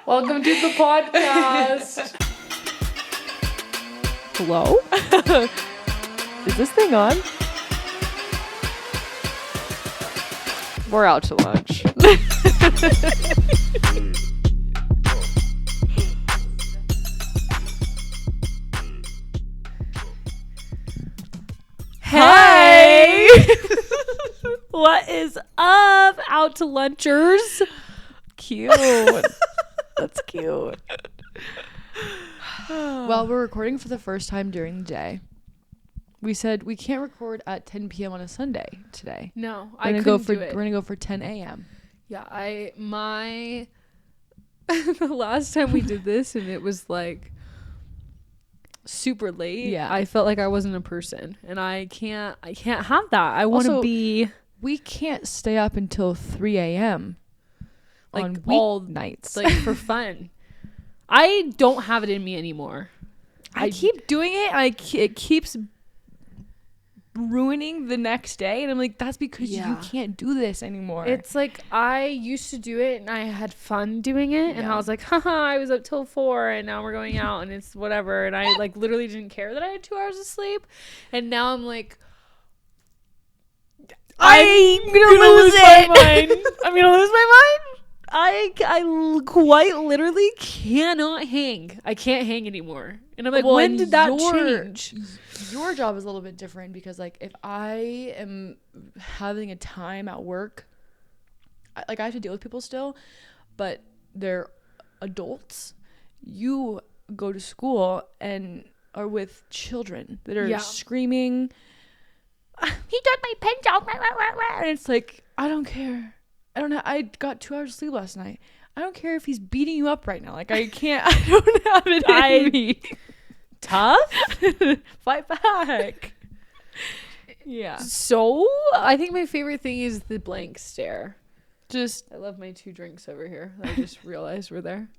Welcome to the podcast. Hello? Is this thing on? We're out to lunch. Hey! What is up, out to lunchers? Cute. That's cute. Well, we're recording for the first time during the day. We said we can't record at 10 p.m. on a Sunday today. No, I couldn't do it. We're gonna go for 10 a.m. Yeah, the last time we did this and it was like super late. Yeah, I felt like I wasn't a person, and I can't have that. I want to be. We can't stay up until 3 a.m. like on all nights, like for fun. I don't have it in me anymore. I keep doing it. It keeps ruining the next day, and I'm like, that's because you can't do this anymore. It's like I used to do it and I had fun doing it, and I was like, haha, I was up till 4 and now we're going out and it's whatever, and I like literally didn't care that I had 2 hours of sleep, and now I'm like, I'm gonna lose my mind. I'm gonna lose my mind. I quite literally cannot hang. I can't hang anymore. And I'm like, when did that change? Your job is a little bit different because, like, if I am having a time at work, I have to deal with people still, but they're adults. You go to school and are with children that are screaming, he took my pen out, and it's like, I don't care. I got 2 hours of sleep last night. I don't care if he's beating you up right now. Like, I don't have it in me. Tough? Fight back. Yeah. So, I think my favorite thing is the blank stare. I love my 2 drinks over here. I just realized we're there.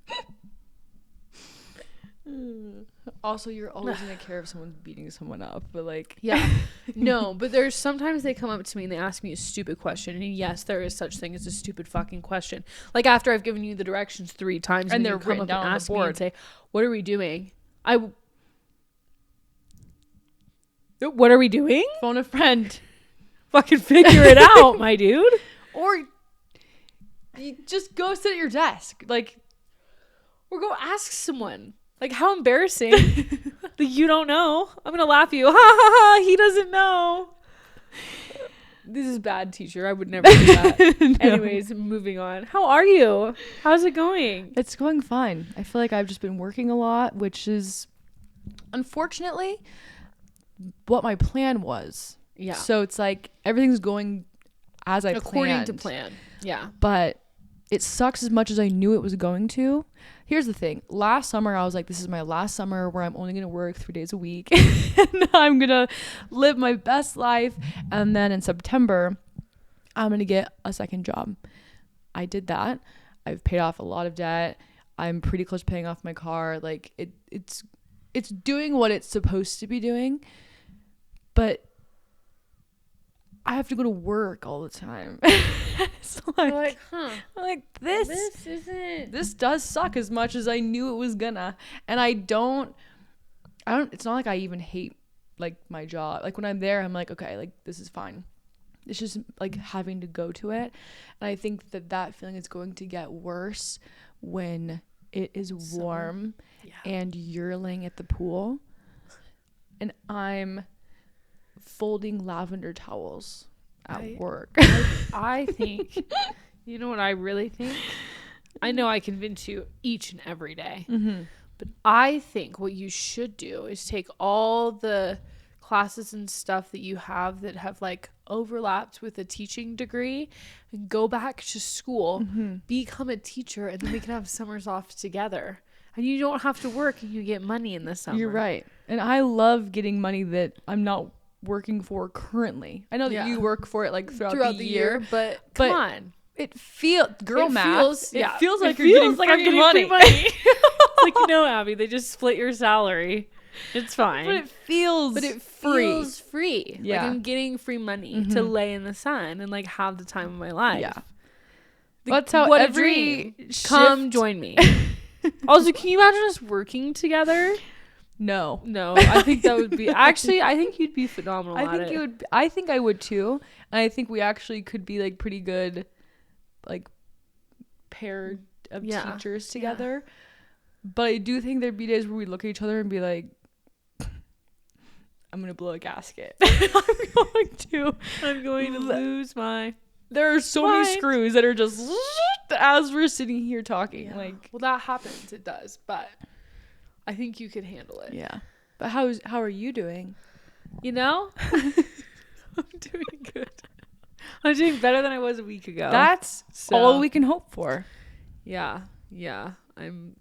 Also, you're always gonna care if someone's beating someone up, but like, no, but there's sometimes they come up to me and they ask me a stupid question, and yes, there is such thing as a stupid fucking question. Like, after I've given you the directions 3 times and they're come up and ask me and say, what are we doing? What are we doing? Phone a friend. Fucking figure it out, my dude. Or you just go sit at your desk, like, or go ask someone. Like, how embarrassing that you don't know. I'm going to laugh at you. Ha ha ha. He doesn't know. This is bad, teacher. I would never do that. No. Anyways, moving on. How are you? How's it going? It's going fine. I feel like I've just been working a lot, which is unfortunately what my plan was. Yeah. So it's like everything's going as I planned. According to plan. Yeah. But it sucks as much as I knew it was going to. Here's the thing. Last summer, I was like, this is my last summer where I'm only going to work 3 days a week. And I'm going to live my best life. And then in September, I'm going to get a second job. I did that. I've paid off a lot of debt. I'm pretty close to paying off my car. Like, it's doing what it's supposed to be doing. But I have to go to work all the time. It's like, I'm like, this does suck as much as I knew it was gonna. And I don't, it's not like I even hate like my job. Like, when I'm there, I'm like, okay, like, this is fine. It's just like having to go to it. And I think that feeling is going to get worse when it is warm and you're laying at the pool and I'm folding lavender towels at work. I think, you know what I really think? I know I convince you each and every day, but I think what you should do is take all the classes and stuff that you have that have like overlapped with a teaching degree and go back to school, become a teacher, and then we can have summers off together. And you don't have to work and you get money in the summer. You're right. And I love getting money that I'm not working for currently. I know that you work for it like throughout the year, but come on. It feels like you're getting free money. It's like, no, Abby, they just split your salary. It's fine. But it feels free. Yeah. Like, I'm getting free money to lay in the sun and like have the time of my life. Yeah. That's how what every a dream. Come join me. Also, can you imagine us working together? No. I think that would be actually. I think you'd be phenomenal. I think I would too, and I think we actually could be like pretty good, like pair of teachers together. Yeah. But I do think there'd be days where we look at each other and be like, "I'm gonna blow a gasket. I'm going to lose my." There are so many screws that are just as we're sitting here talking. Yeah. Like, well, that happens. It does, but. I think you could handle it. Yeah. But how are you doing? You know? I'm doing good. I'm doing better than I was a week ago. That's all we can hope for. Yeah. Yeah. I'm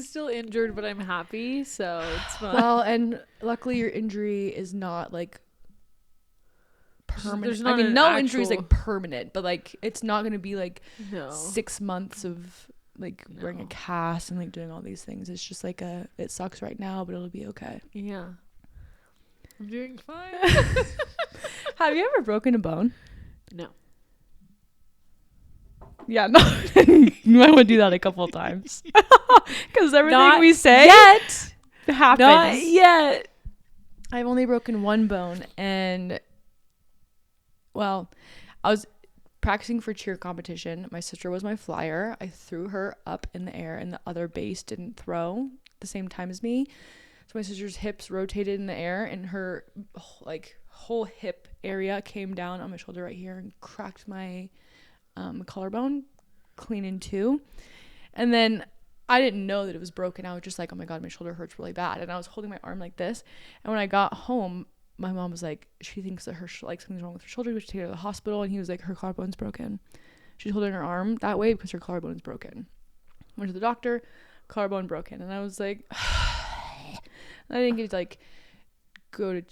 still injured, but I'm happy, so it's fine. Well, and luckily your injury is not like permanent. I mean, no injury is like permanent, but like it's not going to be like 6 months of like wearing a cast and like doing all these things. It's just like it sucks right now, but it'll be okay. Yeah. I'm doing fine. Have you ever broken a bone? No. Yeah, no. You might want to do that a couple of times. Because everything we say yet happens. Not yet. I've only broken one bone, and well, I was practicing for cheer competition. My sister was my flyer. I threw her up in the air, and the other base didn't throw at the same time as me. So my sister's hips rotated in the air, and her like whole hip area came down on my shoulder right here and cracked my collarbone clean in two. And then I didn't know that it was broken. I was just like, oh my God, my shoulder hurts really bad. And I was holding my arm like this. And when I got home, my mom was like, she thinks that like something's wrong with her shoulder. We should take her to the hospital. And he was like, her collarbone's broken. She's holding her arm that way because her collarbone is broken. Went to the doctor, collarbone broken. And I was like, I didn't get to like go to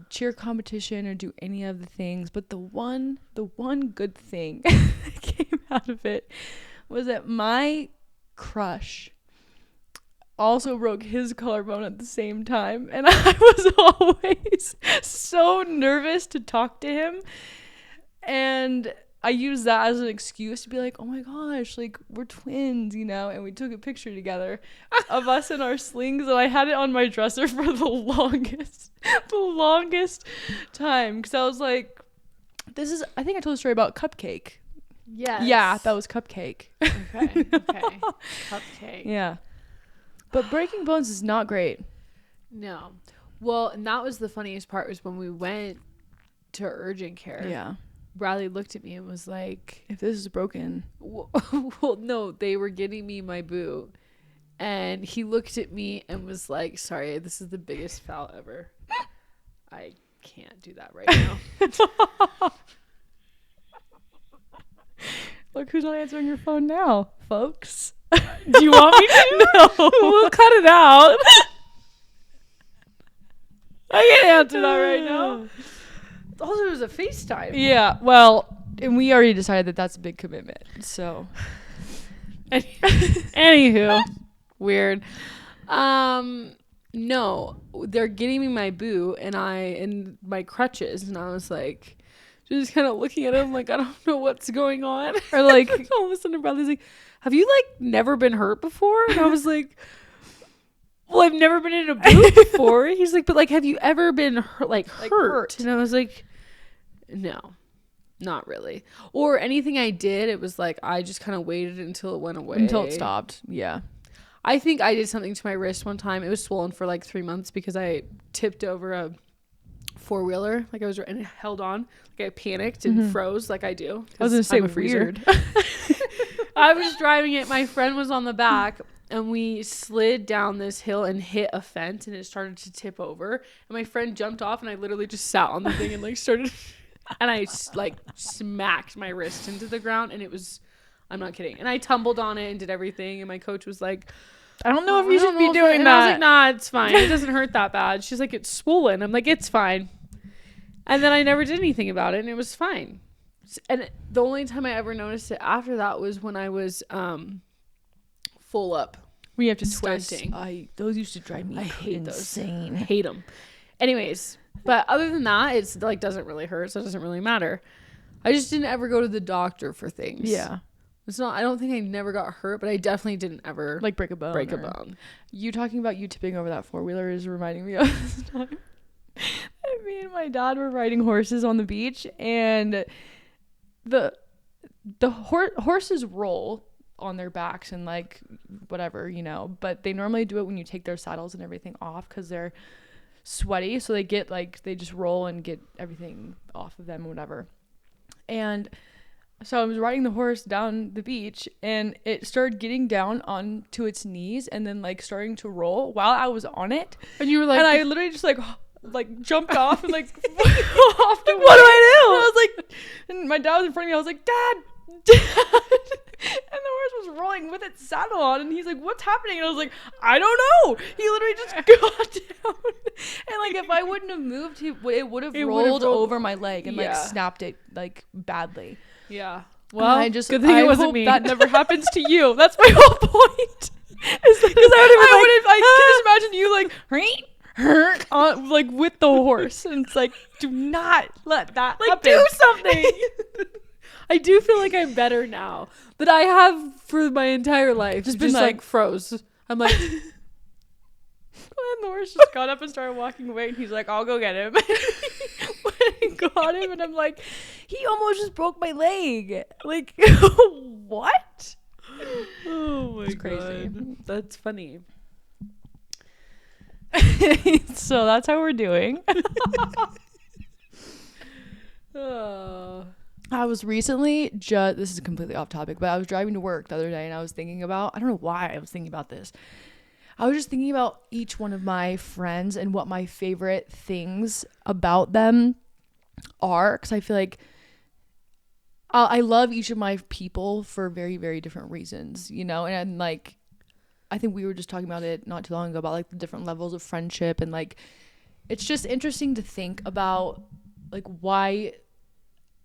cheer competition or do any of the things. But the one good thing that came out of it was that my crush also broke his collarbone at the same time, and I was always so nervous to talk to him, and I used that as an excuse to be like, oh my gosh, like we're twins, you know. And we took a picture together of us in our slings, and I had it on my dresser for the longest time, because I was like, I think I told a story about Cupcake. Yes. Yeah, that was Cupcake. Okay. Cupcake. Yeah. But breaking bones is not great. No. Well, and that was the funniest part, was when we went to urgent care. Yeah. Bradley looked at me and was like, if this is broken. Well, no, they were getting me my boot. And he looked at me and was like, sorry, this is the biggest foul ever. I can't do that right now. Look who's not answering your phone now, folks. Do you want me to? No. We'll cut it out. I can't answer that right now. Also, it was a FaceTime. Yeah, well, and we already decided that that's a big commitment. So, anywho, weird. No, they're getting me my boot and my crutches, and I was like, just kind of looking at him like, I don't know what's going on. Or like, all of a sudden, Bradley's like, have you like never been hurt before? And I was like, well, I've never been in a boot before. He's like, but like, have you ever been hurt? And I was like, no, not really. Or anything I did, it was like, I just kind of waited until it went away. Until it stopped. Yeah. I think I did something to my wrist one time. It was swollen for like 3 months because I tipped over a 4-wheeler. Like I was, and it held on. Like I panicked and froze like I do. I was going to say weird. I was driving it. My friend was on the back, and we slid down this hill and hit a fence, and it started to tip over. And my friend jumped off, and I literally just sat on the thing and like started, and I like smacked my wrist into the ground, and it was, I'm not kidding. And I tumbled on it and did everything. And my coach was like, I don't know if you should be doing that. I was like, nah, it's fine. It doesn't hurt that bad. She's like, it's swollen. I'm like, it's fine. And then I never did anything about it, and it was fine. And the only time I ever noticed it after that was when I was full up. We have to stunting. Twist. Those used to drive me insane. I hate them. Anyways, but other than that, it's like doesn't really hurt, so it doesn't really matter. I just didn't ever go to the doctor for things. Yeah. It's not, I don't think I never got hurt, but I definitely didn't ever Like break a bone. You talking about you tipping over that 4-wheeler is reminding me of this time. Me and my dad were riding horses on the beach, and the horses roll on their backs and like whatever, you know, but they normally do it when you take their saddles and everything off because they're sweaty, so they get like, they just roll and get everything off of them and whatever. And so I was riding the horse down the beach, and it started getting down onto its knees and then like starting to roll while I was on it. And you were like, and I literally just like jumped off and like off to what do I do? And I was like, and my dad was in front of me. I was like, Dad. And the horse was rolling with its saddle on, and he's like, what's happening? And I was like, I don't know. He literally just got down, and like if I wouldn't have moved, it would have rolled over my leg and like snapped it like badly. Yeah. Well, I just good thing it wasn't hope me. that never happens to you. That's my whole point. Because I can just imagine you like like with the horse, and it's like, do not let that like happen. Do something. I do feel like I'm better now, but I have for my entire life just been like froze. I'm like, and the horse just got up and started walking away, and he's like, I'll go get him. When I got him, and I'm like, he almost just broke my leg. Like, what? Oh my God. Crazy. That's funny. So that's how we're doing. I was recently this is completely off topic, but I was driving to work the other day, and I was thinking about, I don't know why I was thinking about this. I was just thinking about each one of my friends and what my favorite things about them are, because I feel like I love each of my people for very, very different reasons, you know, and like, I think we were just talking about it not too long ago about like the different levels of friendship, and like, it's just interesting to think about like why.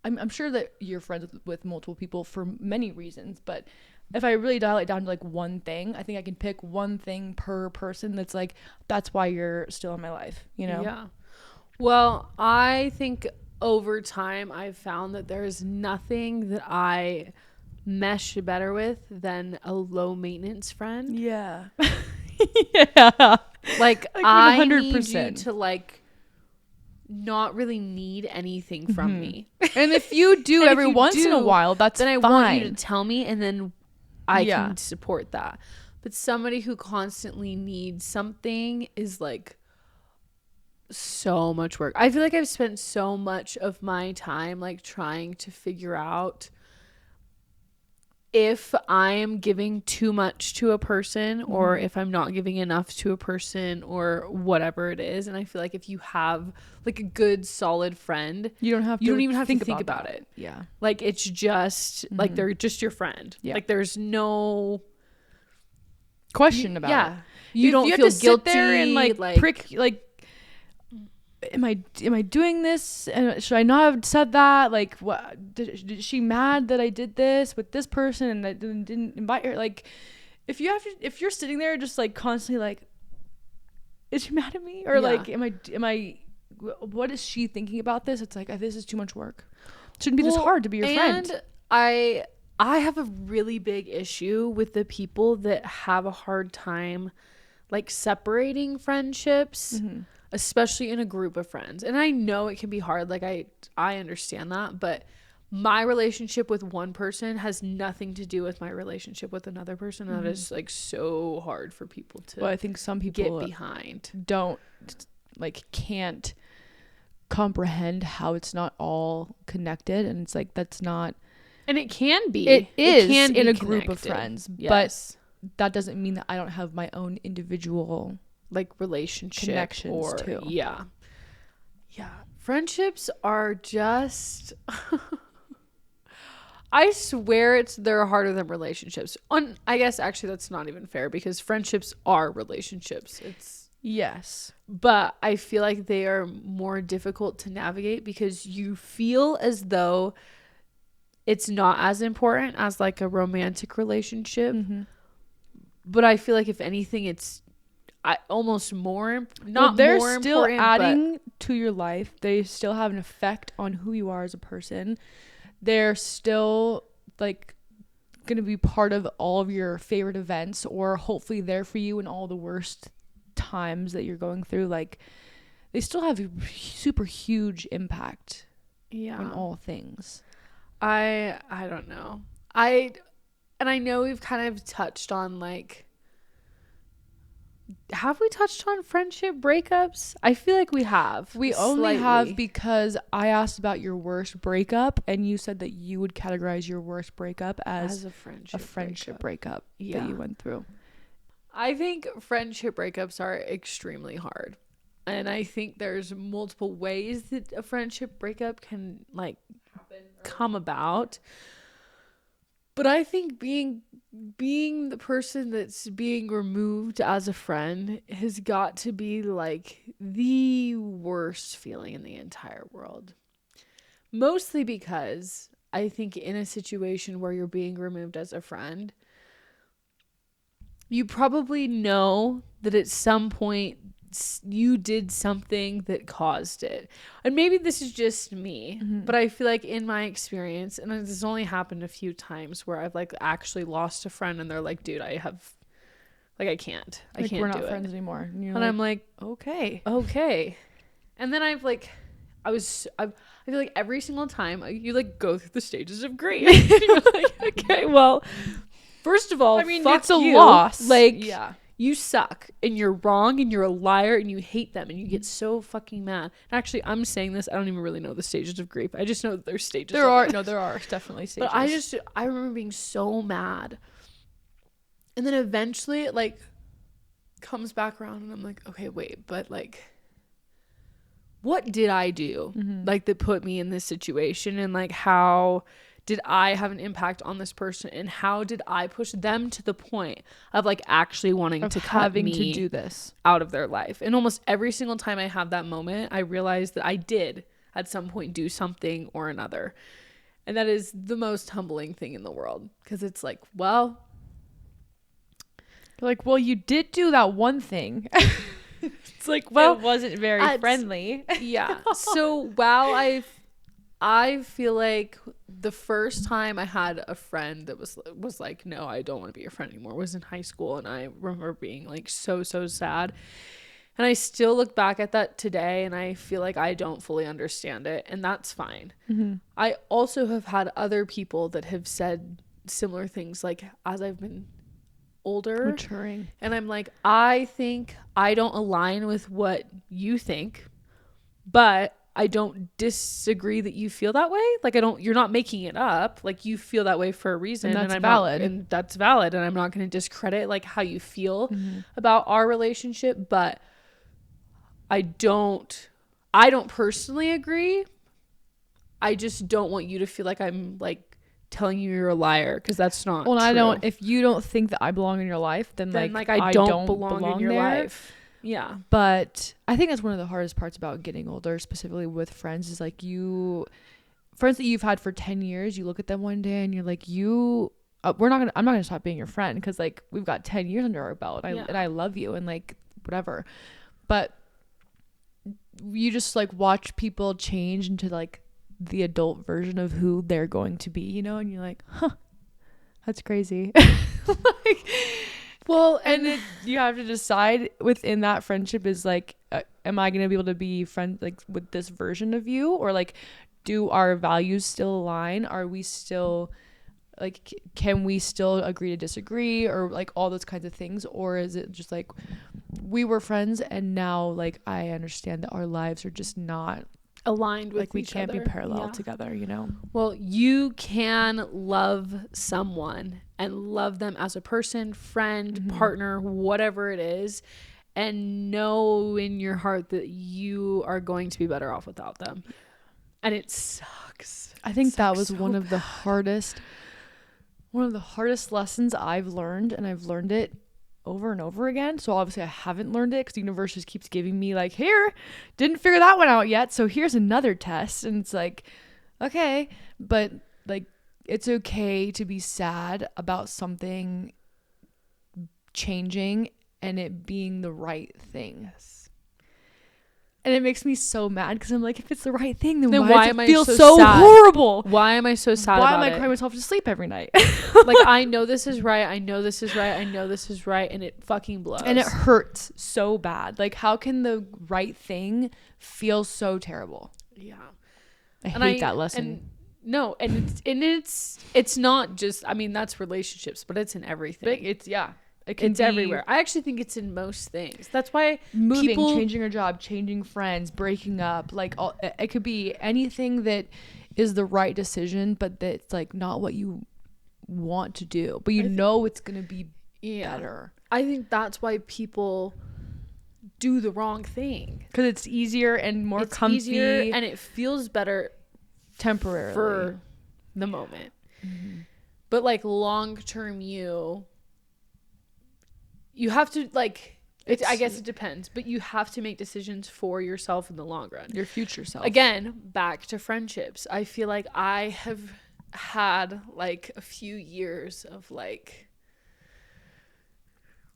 I'm sure that you're friends with multiple people for many reasons, but if I really dial it down to like one thing, I think I can pick one thing per person that's like, that's why you're still in my life, you know? Yeah. Well, I think over time I've found that there's nothing that I mesh better with than a low maintenance friend. Yeah. Yeah. Like I need you to like not really need anything from me. And if you do every once in a while, that's then I fine. want you to tell me, and then I can support that. But somebody who constantly needs something is like so much work. I feel like I've spent so much of my time like trying to figure out if I am giving too much to a person or if I'm not giving enough to a person or whatever it is. And I feel like if you have like a good solid friend, you don't even have to think about it. Yeah. Like it's just like they're just your friend. Yeah. Like there's no question about it. Yeah. You don't feel guilty there and like prick like, am I doing this, and should I not have said that? Like, what is she mad that I did this with this person and I didn't invite her? Like, if you're sitting there just like constantly like, is she mad at me, or like am I what is she thinking about this? It's like, this is too much work. It shouldn't be this hard to be your friend. And I have a really big issue with the people that have a hard time like separating friendships. Especially in a group of friends. And I know it can be hard. Like I understand that, but my relationship with one person has nothing to do with my relationship with another person. That is like so hard for people to I think some people get behind. Can't comprehend how it's not all connected, and it's like that's not, and it can be. It is can in be a group of friends, but that doesn't mean that I don't have my own individual like relationship connections too. Yeah. Friendships are just I swear they're harder than relationships. I guess actually that's not even fair, because friendships are relationships. But I feel like they are more difficult to navigate because you feel as though it's not as important as like a romantic relationship. But I feel like if anything, it's almost more they're more still adding to your life. They still have an effect on who you are as a person. they're still like gonna be part of all of your favorite events, or hopefully there for you in all the worst times that you're going through. Like, they still have a super huge impact on all things. I don't know. I know we've kind of touched on, like, have we touched on friendship breakups? I feel like we have. We only have because I asked about your worst breakup, and you said that you would categorize your worst breakup as a friendship breakup that you went through. I think friendship breakups are extremely hard. And I think there's multiple ways that a friendship breakup can, like, come about. But I think being the person that's being removed as a friend has got to be, like, the worst feeling in the entire world. Mostly because I think in a situation where you're being removed as a friend, you probably know that at some point you did something that caused it. And maybe this is just me, but I feel like in my experience, and this has only happened a few times, where I've, like, actually lost a friend and they're like, dude, I can't Like, we're not friends anymore. And I'm like, okay. And then I feel like every single time you, like, go through the stages of grief. You're like, okay, well, first of all, I mean, fuck, it's a loss. Like, yeah, you suck and you're wrong and you're a liar and you hate them and you get so fucking mad. And actually, I'm saying this, I don't even really know the stages of grief. I just know that there's stages. There are definitely stages. But I remember being so mad. And then eventually it, like, comes back around and I'm like, okay, wait, but, like, what did I do, like, that put me in this situation? And, like, how did I have an impact on this person, and how did I push them to the point of, like, actually wanting to cut me to do this out of their life? And almost every single time I have that moment, I realize that I did at some point do something or another. And that is the most humbling thing in the world, because it's like, well, you did do that one thing. It's like, well, it wasn't very friendly. Yeah. So while I feel like the first time I had a friend that was like, no, I don't want to be your friend anymore, was in high school. And I remember being, like, so sad. And I still look back at that today and I feel like I don't fully understand it. And that's fine. I also have had other people that have said similar things, like, as I've been older, maturing, and I'm like, I think I don't align with what you think, but I don't disagree that you feel that way. Like, you're not making it up. Like, you feel that way for a reason, and that's valid. And that's valid. And I'm not going to discredit, like, how you feel about our relationship, but I don't personally agree. I just don't want you to feel like I'm, like, telling you you're a liar, because that's not true. I don't. If you don't think that I belong in your life, then I don't belong in your life. Yeah. But I think that's one of the hardest parts about getting older, specifically with friends, is, like, friends that you've had for 10 years, you look at them one day and you're like, I'm not gonna stop being your friend, because, like, we've got 10 years under our belt, and I love you, and, like, whatever. But you just, like, watch people change into, like, the adult version of who they're going to be, you know, and you're like, huh, that's crazy. Like, well, and you have to decide within that friendship is, like, am I going to be able to be friends, like, with this version of you, or, like, do our values still align? Are we still, like, can we still agree to disagree, or, like, all those kinds of things? Or is it just, like, we were friends and now, like, I understand that our lives are just not aligned with, like, we can't be parallel together, you know? Well, you can love someone and love them as a person, friend, partner, whatever it is, and know in your heart that you are going to be better off without them. And it sucks. I think that was one of the hardest lessons I've learned, and I've learned it over and over again. So obviously I haven't learned it, because the universe just keeps giving me, like, here, didn't figure that one out yet, so here's another test. And it's like, okay, but, like, it's okay to be sad about something changing and it being the right thing. And it makes me so mad because I'm like, if it's the right thing, then Then why why does am it I feel so so sad? horrible? Why am I so sad Why about am I it? crying myself to sleep every night? Like, I know this is right. I know this is right. I know this is right. And it fucking blows. And it hurts so bad. Like, how can the right thing feel so terrible? Yeah. I hate that lesson. And no, and it's not just, I mean, that's relationships, but it's in everything. It's everywhere. I actually think it's in most things. That's why moving, changing your job, changing friends, breaking up, like it could be anything that is the right decision, but that's like not what you want to do, but know it's going to be better. I think that's why people do the wrong thing, because it's easier and more comfy, and it feels better temporarily for the moment. But like long term, you have to, like, I guess it depends, but you have to make decisions for yourself in the long run, your future self. Again, back to friendships. I feel like I have had like a few years of like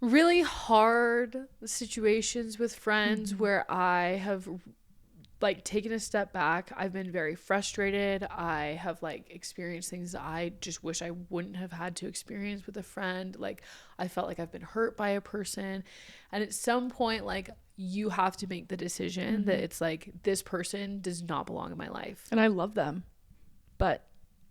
really hard situations with friends where I have like taken a step back. I've been very frustrated. I have like experienced things that I just wish I wouldn't have had to experience with a friend. Like, I felt like I've been hurt by a person. And at some point, like, you have to make the decision that it's like, this person does not belong in my life. And I love them,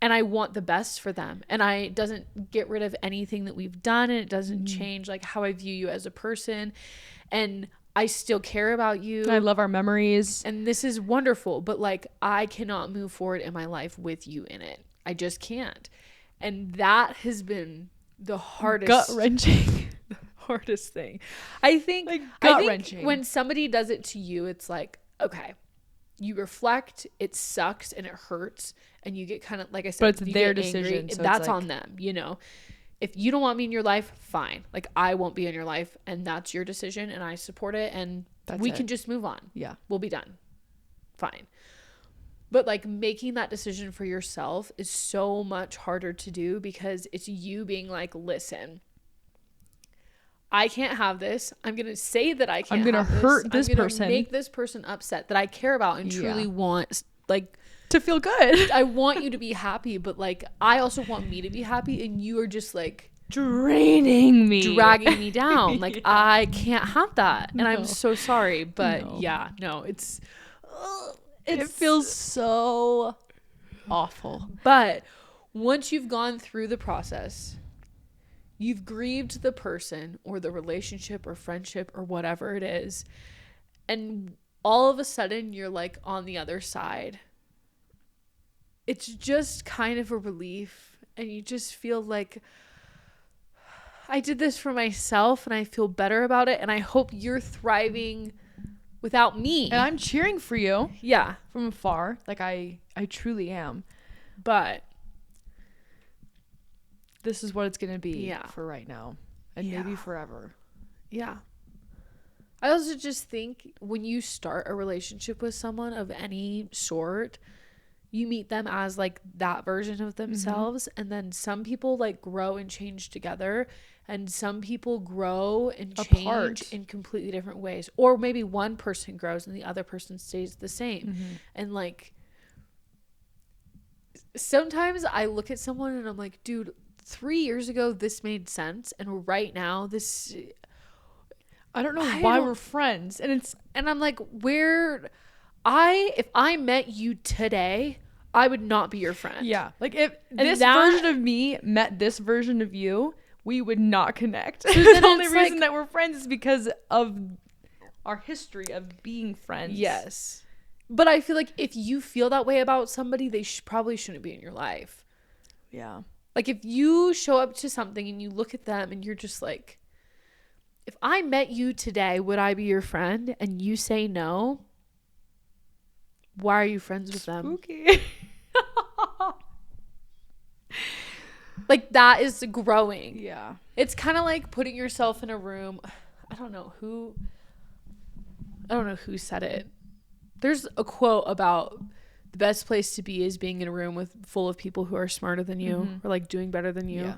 and I want the best for them. And it doesn't get rid of anything that we've done. And it doesn't change like how I view you as a person. And I still care about you. I love our memories. And this is wonderful. But like, I cannot move forward in my life with you in it. I just can't. And that has been the hardest. Gut-wrenching. The hardest thing. I think, like, gut-wrenching. When somebody does it to you, it's like, okay, you reflect, it sucks and it hurts. And you get kind of, like I said, but it's their decision. So that's on them, you know. If you don't want me in your life, fine. Like, I won't be in your life, and that's your decision, and I support it, and we can just move on. Yeah. We'll be done. Fine. But, like, making that decision for yourself is so much harder to do because it's you being like, listen, I can't have this. I'm going to say that I can't have this. I'm going to hurt this person. Make this person upset that I care about and truly want, like, to feel good. I want you to be happy, but like, I also want me to be happy, and you are just like draining me, dragging me down. Like, I can't have that. And I'm so sorry, but it feels so awful. But once you've gone through the process, you've grieved the person or the relationship or friendship or whatever it is, and all of a sudden you're like on the other side. It's just kind of a relief, and you just feel like, I did this for myself and I feel better about it, and I hope you're thriving without me. And I'm cheering for you. Yeah. From afar. Like, I truly am. But this is what it's going to be for right now. And maybe forever. Yeah. I also just think when you start a relationship with someone of any sort, you meet them as like that version of themselves. And then some people like grow and change together, and some people grow and change apart in completely different ways. Or maybe one person grows and the other person stays the same. And like, sometimes I look at someone and I'm like, dude, 3 years ago this made sense, and right now this, I don't know why we're friends. And I'm like, if I met you today, I would not be your friend. Yeah. Like, if this version of me met this version of you, we would not connect. The only reason that we're friends is because of our history of being friends. Yes. But I feel like if you feel that way about somebody, they probably shouldn't be in your life. Yeah. Like, if you show up to something and you look at them and you're just like, if I met you today, would I be your friend? And you say no, why are you friends with them? Spooky. Like, that is growing. Yeah. It's kind of like putting yourself in a room. I don't know who said it. There's a quote about the best place to be is being in a room full of people who are smarter than you or like doing better than you. Yeah.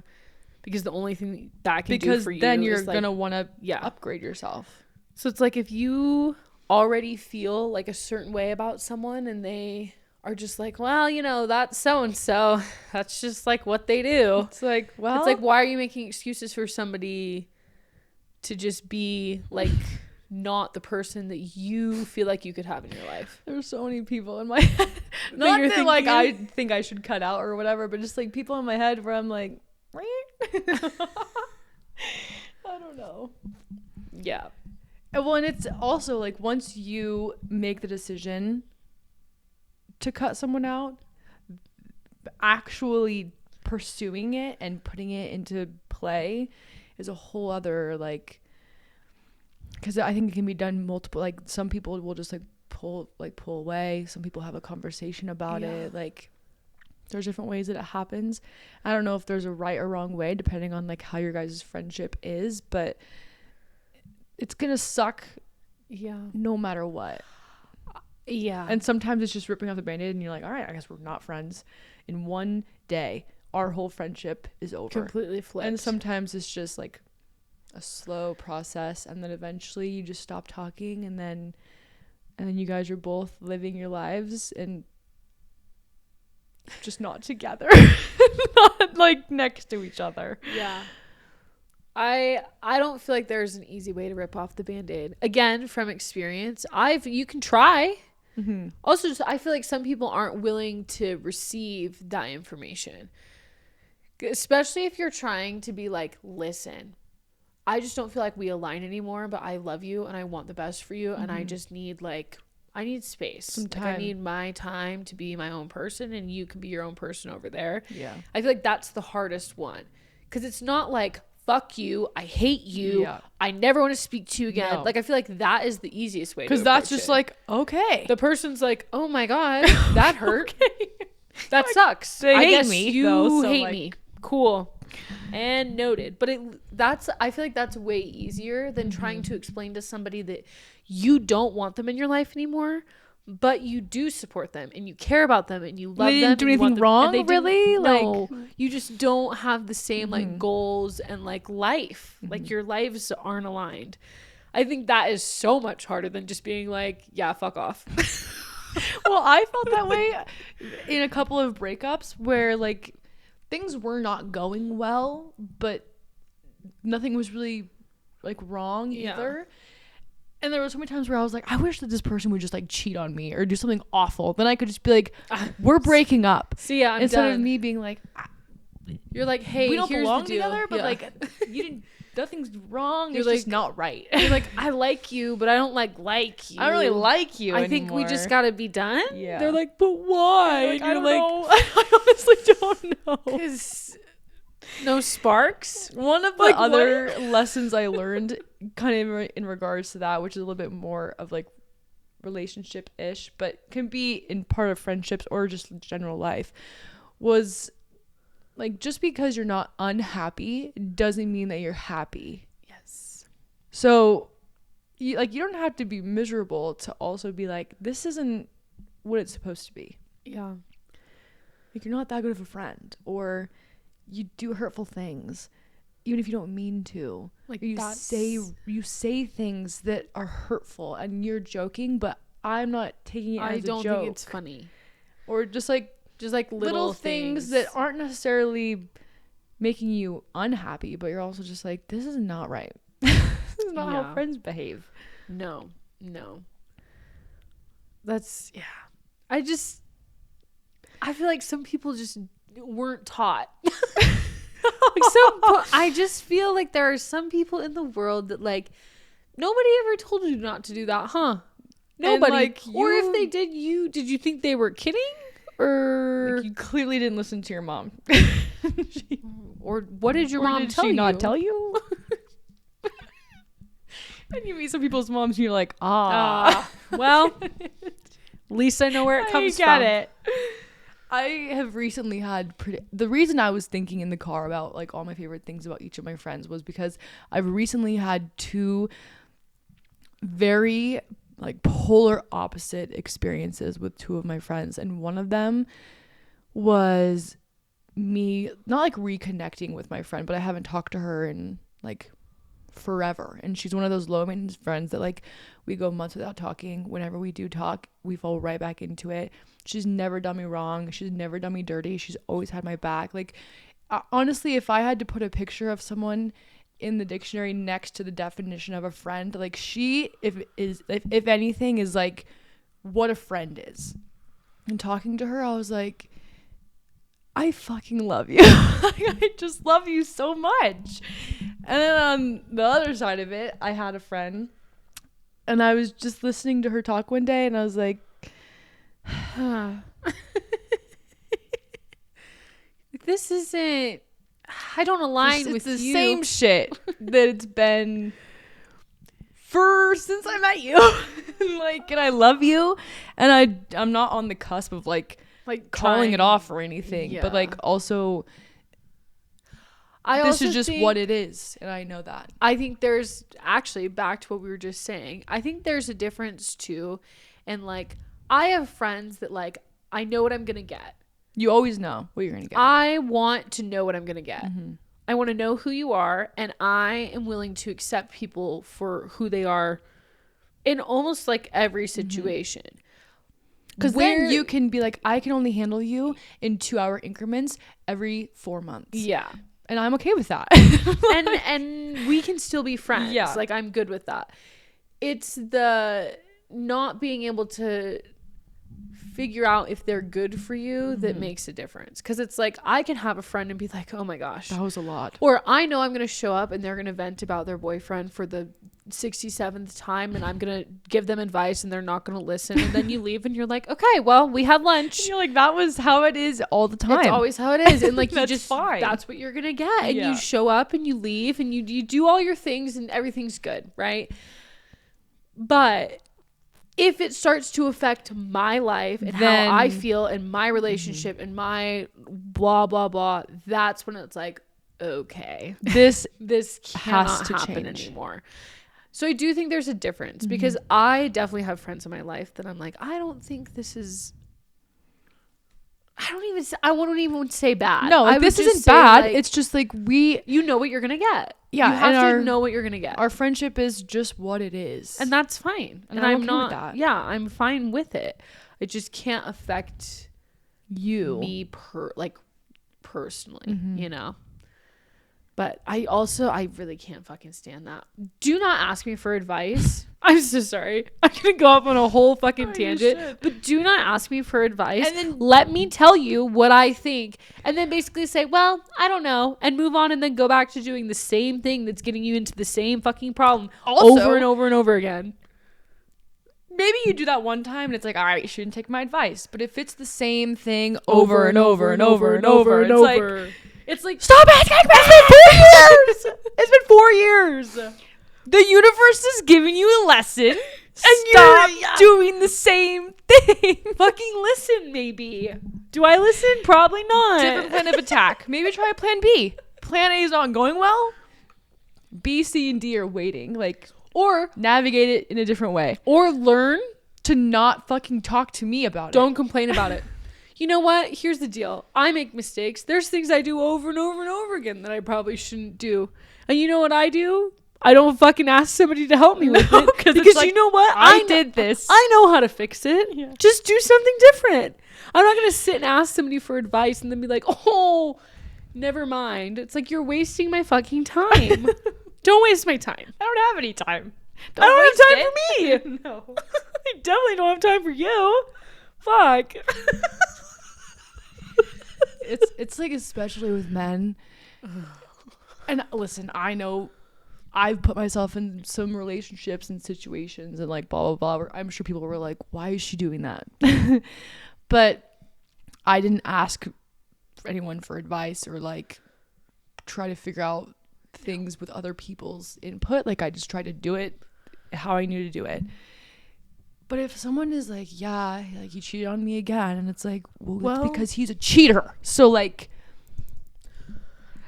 Because the only thing that can do for you then you're is like, gonna want to upgrade yourself. So it's like, if you already feel like a certain way about someone and they are just like, well, you know, that's so and so, that's just like what they do. It's like, well, it's like, why are you making excuses for somebody to just be like not the person that you feel like you could have in your life? There's so many people in my head. Not that thinking, like I think I should cut out or whatever, but just like people in my head where I'm like, I don't know. Yeah. Well, and it's also like once you make the decision to cut someone out, actually pursuing it and putting it into play is a whole other like, because I think it can be done multiple, like some people will just like pull away, some people have a conversation about it, like there's different ways that it happens. I don't know if there's a right or wrong way depending on like how your guys' friendship is, but it's gonna suck no matter what. And sometimes it's just ripping off the band-aid and you're like, all right, I guess we're not friends. In one day our whole friendship is over, completely flipped. And sometimes it's just like a slow process, and then eventually you just stop talking, and then you guys are both living your lives and just not together. Not like next to each other. I don't feel like there's an easy way to rip off the band-aid. Again, from experience, you can try. Also, I feel like some people aren't willing to receive that information, especially if you're trying to be like, listen, I just don't feel like we align anymore, but I love you and I want the best for you, and I just need I need space. Like, I need my time to be my own person, and you can be your own person over there. I feel like that's the hardest one, because it's not like, fuck you, I hate you, I never want to speak to you again. Like, I feel like that is the easiest way to approach it. Because that's just like, okay. The person's like, oh my God, that hurt. That sucks. I guess you hate me. Cool. And noted. But I feel like that's way easier than trying to explain to somebody that you don't want them in your life anymore, but you do support them and you care about them and you love them. They didn't do anything wrong, really? No, you just don't have the same like goals and like life. Like your lives aren't aligned. I think that is so much harder than just being like, yeah, fuck off. Well, I felt that way in a couple of breakups where like things were not going well, but nothing was really like wrong either. And there were so many times where I was like, I wish that this person would just like cheat on me or do something awful. Then I could just be like, we're breaking up. See, I'm instead done. Of me being like, you're like, hey, we don't here's belong the deal. Together, but like, you didn't. Nothing's wrong. You're it's like, just not right. You're like, I like you, but I don't like you. I don't really like you. I think we just gotta be done. Yeah. They're like, but why? Like, I don't know. I honestly don't know. Because no sparks. One of the like, other lessons I learned kind of in regards to that, which is a little bit more of like relationship-ish, but can be in part of friendships or just general life, was like, just because you're not unhappy doesn't mean that you're happy. Yes. So you don't have to be miserable to also be like, this isn't what it's supposed to be. Yeah. Like, you're not that good of a friend, or you do hurtful things even if you don't mean to. Like, you say things that are hurtful and you're joking, but I'm not taking it as a joke. I don't think it's funny. Or just like little things that aren't necessarily making you unhappy, but you're also just like, this is not right. This is not how friends behave. No. That's I feel like some people just weren't taught. I just feel like there are some people in the world that like, nobody ever told you not to do that, huh? Nobody. Like, or if they did you think they were kidding? Or like, you clearly didn't listen to your mom. Or what did your mom tell you? Did she not tell you? And you meet some people's moms and you're like, well, at least I know where it comes from. I get it. I have recently had the reason I was thinking in the car about like all my favorite things about each of my friends was because I've recently had two very like polar opposite experiences with two of my friends, and one of them was me not like reconnecting with my friend, but I haven't talked to her in like forever. And she's one of those low maintenance friends that like we go months without talking. Whenever we do talk, we fall right back into it. She's never done me wrong. She's never done me dirty. She's always had my back. Like, honestly, if I had to put a picture of someone in the dictionary next to the definition of a friend, like she, if anything, is like what a friend is. And talking to her, I was like, I fucking love you. I just love you so much. And then on the other side of it, I had a friend, and I was just listening to her talk one day, and I was like, this isn't, I don't align with the you. Same shit that it's been since I met you. Like, and I love you, and I'm not on the cusp of like calling it off or anything, but like also this is just what it is, and I know that. I think there's actually, back to what we were just saying, I think there's a difference too, and like I have friends that like I know what I'm gonna get. You always know what you're gonna get. I want to know what I'm gonna get. Mm-hmm. I want to know who you are, and I am willing to accept people for who they are in almost like every situation. Because then you can be like, I can only handle you in 2-hour increments every 4 months. Yeah. And I'm okay with that. and we can still be friends. Yeah. Like, I'm good with that. It's the not being able to figure out if they're good for you that makes a difference. Because it's like, I can have a friend and be like, oh my gosh, that was a lot. Or I know I'm going to show up and they're going to vent about their boyfriend for the 67th time, and I'm going to give them advice and they're not going to listen. And then you leave and you're like, okay, well, we had lunch. And you're like, that was how it is all the time. It's always how it is. And like, you that's just, fine. That's what you're going to get. And you show up and you leave and you do all your things and everything's good. Right. But if it starts to affect my life and then, how I feel and my relationship and my blah, blah, blah, that's when it's like, okay, this cannot has to happen anymore. So I do think there's a difference because I definitely have friends in my life that I'm like, I don't think this is, I wouldn't even say bad. No, like, this isn't bad. Like, it's just like you know what you're going to get. Yeah. You have to know what you're going to get. Our friendship is just what it is. And that's fine. And I'm not, with that. Yeah, I'm fine with it. It just can't affect me personally, you know? But I really can't fucking stand that. Do not ask me for advice. I'm so sorry. I'm going to go off on a whole fucking tangent. But do not ask me for advice. And then let me tell you what I think. And then basically say, well, I don't know. And move on and then go back to doing the same thing that's getting you into the same fucking problem over and over and over again. Maybe you do that one time and it's like, all right, you shouldn't take my advice. But if it's the same thing over and over and over and over, it's like, stop asking me. It's been 4 years. It's been 4 years. The universe is giving you a lesson. And stop doing the same thing. Fucking listen, maybe. Do I listen? Probably not. Different plan of attack. Maybe try plan B. Plan A is not going well. B, C, and D are waiting. Like, or navigate it in a different way. Or learn to not fucking talk to me about it. Don't complain about it. You know what? Here's the deal. I make mistakes. There's things I do over and over and over again that I probably shouldn't do. And you know what I do? I don't fucking ask somebody to help me with it. Because like, you know what? I did this. I know how to fix it. Yeah. Just do something different. I'm not going to sit and ask somebody for advice and then be like, oh, never mind. It's like, you're wasting my fucking time. Don't waste my time. I don't have any time. I don't have time for me. No. I definitely don't have time for you. Fuck. It's like, especially with men. And listen, I know I've put myself in some relationships and situations and like blah, blah, blah. Where I'm sure people were like, why is she doing that? But I didn't ask anyone for advice or like try to figure out things with other people's input. Like, I just tried to do it how I knew to do it. But if someone is like, yeah, like, he cheated on me again, and it's like, well, it's because he's a cheater. So like,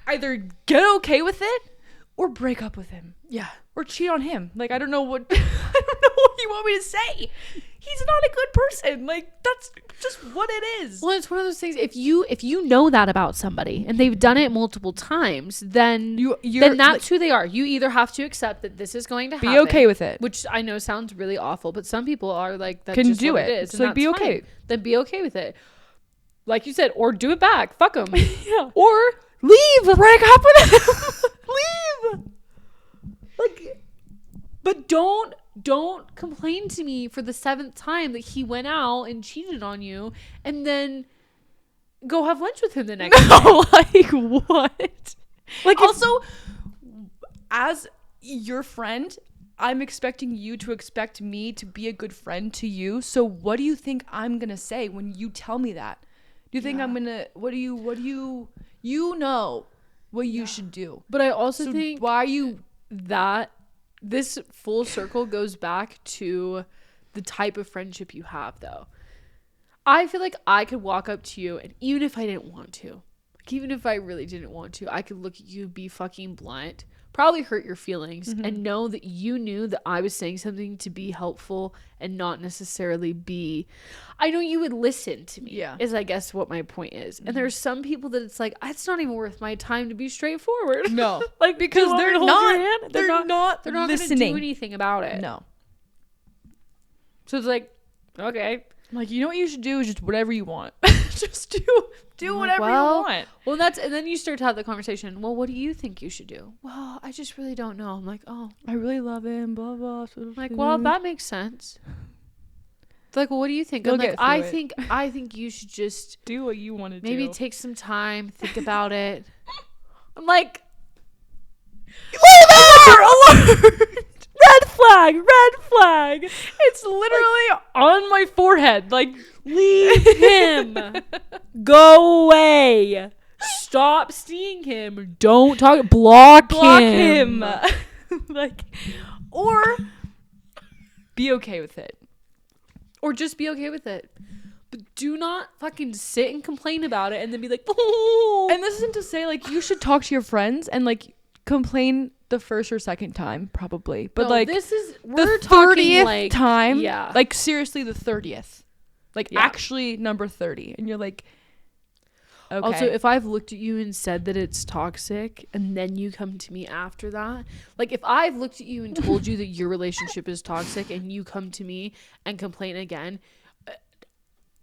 either get okay with it or break up with him. Yeah. Or cheat on him. Like, I don't know what you want me to say. he's not a good person. Like, that's just what it is. Well, it's one of those things. If you know that about somebody and they've done it multiple times, then then that's who they are. You either have to accept that this is going to happen. Be okay with it. Which I know sounds really awful, but some people are like, that's can just do what it. it is. So be okay. Fine. Then be okay with it. Like you said, or do it back. Fuck them. Yeah. Or leave. Break up with him. Leave. Like, but don't complain to me for the 7th time that he went out and cheated on you and then go have lunch with him the next day. Like, what? Like, also, as your friend, I'm expecting you to expect me to be a good friend to you. So what do you think I'm going to say when you tell me that? Do you think I'm going to, what do you know what you should do? But I also think why are you that this full circle goes back to the type of friendship you have, though. I feel like I could walk up to you, and even if I didn't want to, like even if I really didn't want to, I could look at you, be fucking blunt, probably hurt your feelings, and know that you knew that I was saying something to be helpful and not necessarily be, I know you would listen to me, is I guess what my point is. And there's some people that it's like, it's not even worth my time to be straightforward. No. Like, because they're not listening. going to do anything about it. No. So it's like, okay. Like, you know what you should do is just whatever you want. Just do whatever you want. Well, and then you start to have the conversation. Well, what do you think you should do? Well, I just really don't know. I'm like, oh, I really love him. Blah blah. I'm like, well, that makes sense. It's like, well, what do you think? I'm like, I think you should just do what you want to do. Maybe take some time, think about it. I'm like, alert! Red flag. It's literally on my forehead. Like, leave him. Go away. Stop seeing him. Don't talk. Block him. Like, or be okay with it. Or just be okay with it. But do not fucking sit and complain about it and then be like, oh. And this isn't to say, like, you should talk to your friends and, like, complain the first or second time, probably. But, no, like, we're the 30th like, time. Yeah. Like, seriously, the 30th. Like, actually, number 30. And you're like, okay. Also, if I've looked at you and said that it's toxic and then you come to me after that, like, if I've looked at you and told you that your relationship is toxic and you come to me and complain again,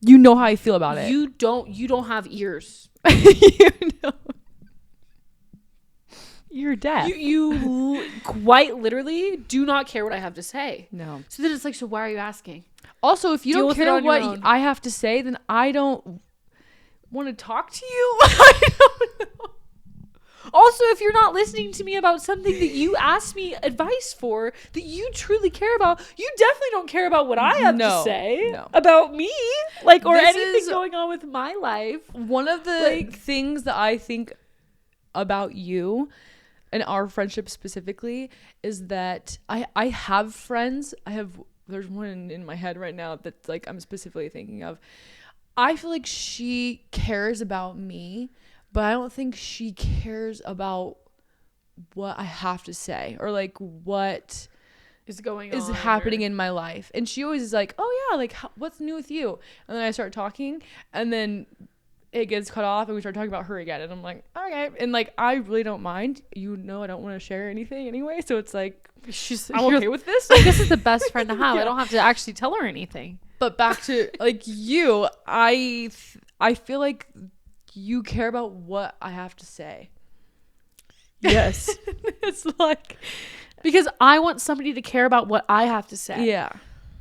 you know how I feel about it. You don't have ears. You know. You're deaf. You quite literally do not care what I have to say. No. So then it's like, so why are you asking? Also, if you don't care what I have to say, then I don't want to talk to you. I don't know. Also, if you're not listening to me about something that you asked me advice for, that you truly care about, you definitely don't care about what I have to say about me, like, or anything going on with my life. One of the things that I think about you and our friendship specifically is that I have friends. There's one in my head right now that, like, I'm specifically thinking of. I feel like she cares about me, but I don't think she cares about what I have to say or, like, what is happening in my life. And she always is like, oh yeah, like, what's new with you? And then I start talking and then it gets cut off and we start talking about her again. And I'm like, okay. And, like, I really don't mind. You know, I don't want to share anything anyway. So it's like, I'm okay with this. Like, this is the best friend to have. I don't have to actually tell her anything. But back to, like, you, I feel like you care about what I have to say. Yes. It's like, because I want somebody to care about what I have to say. Yeah.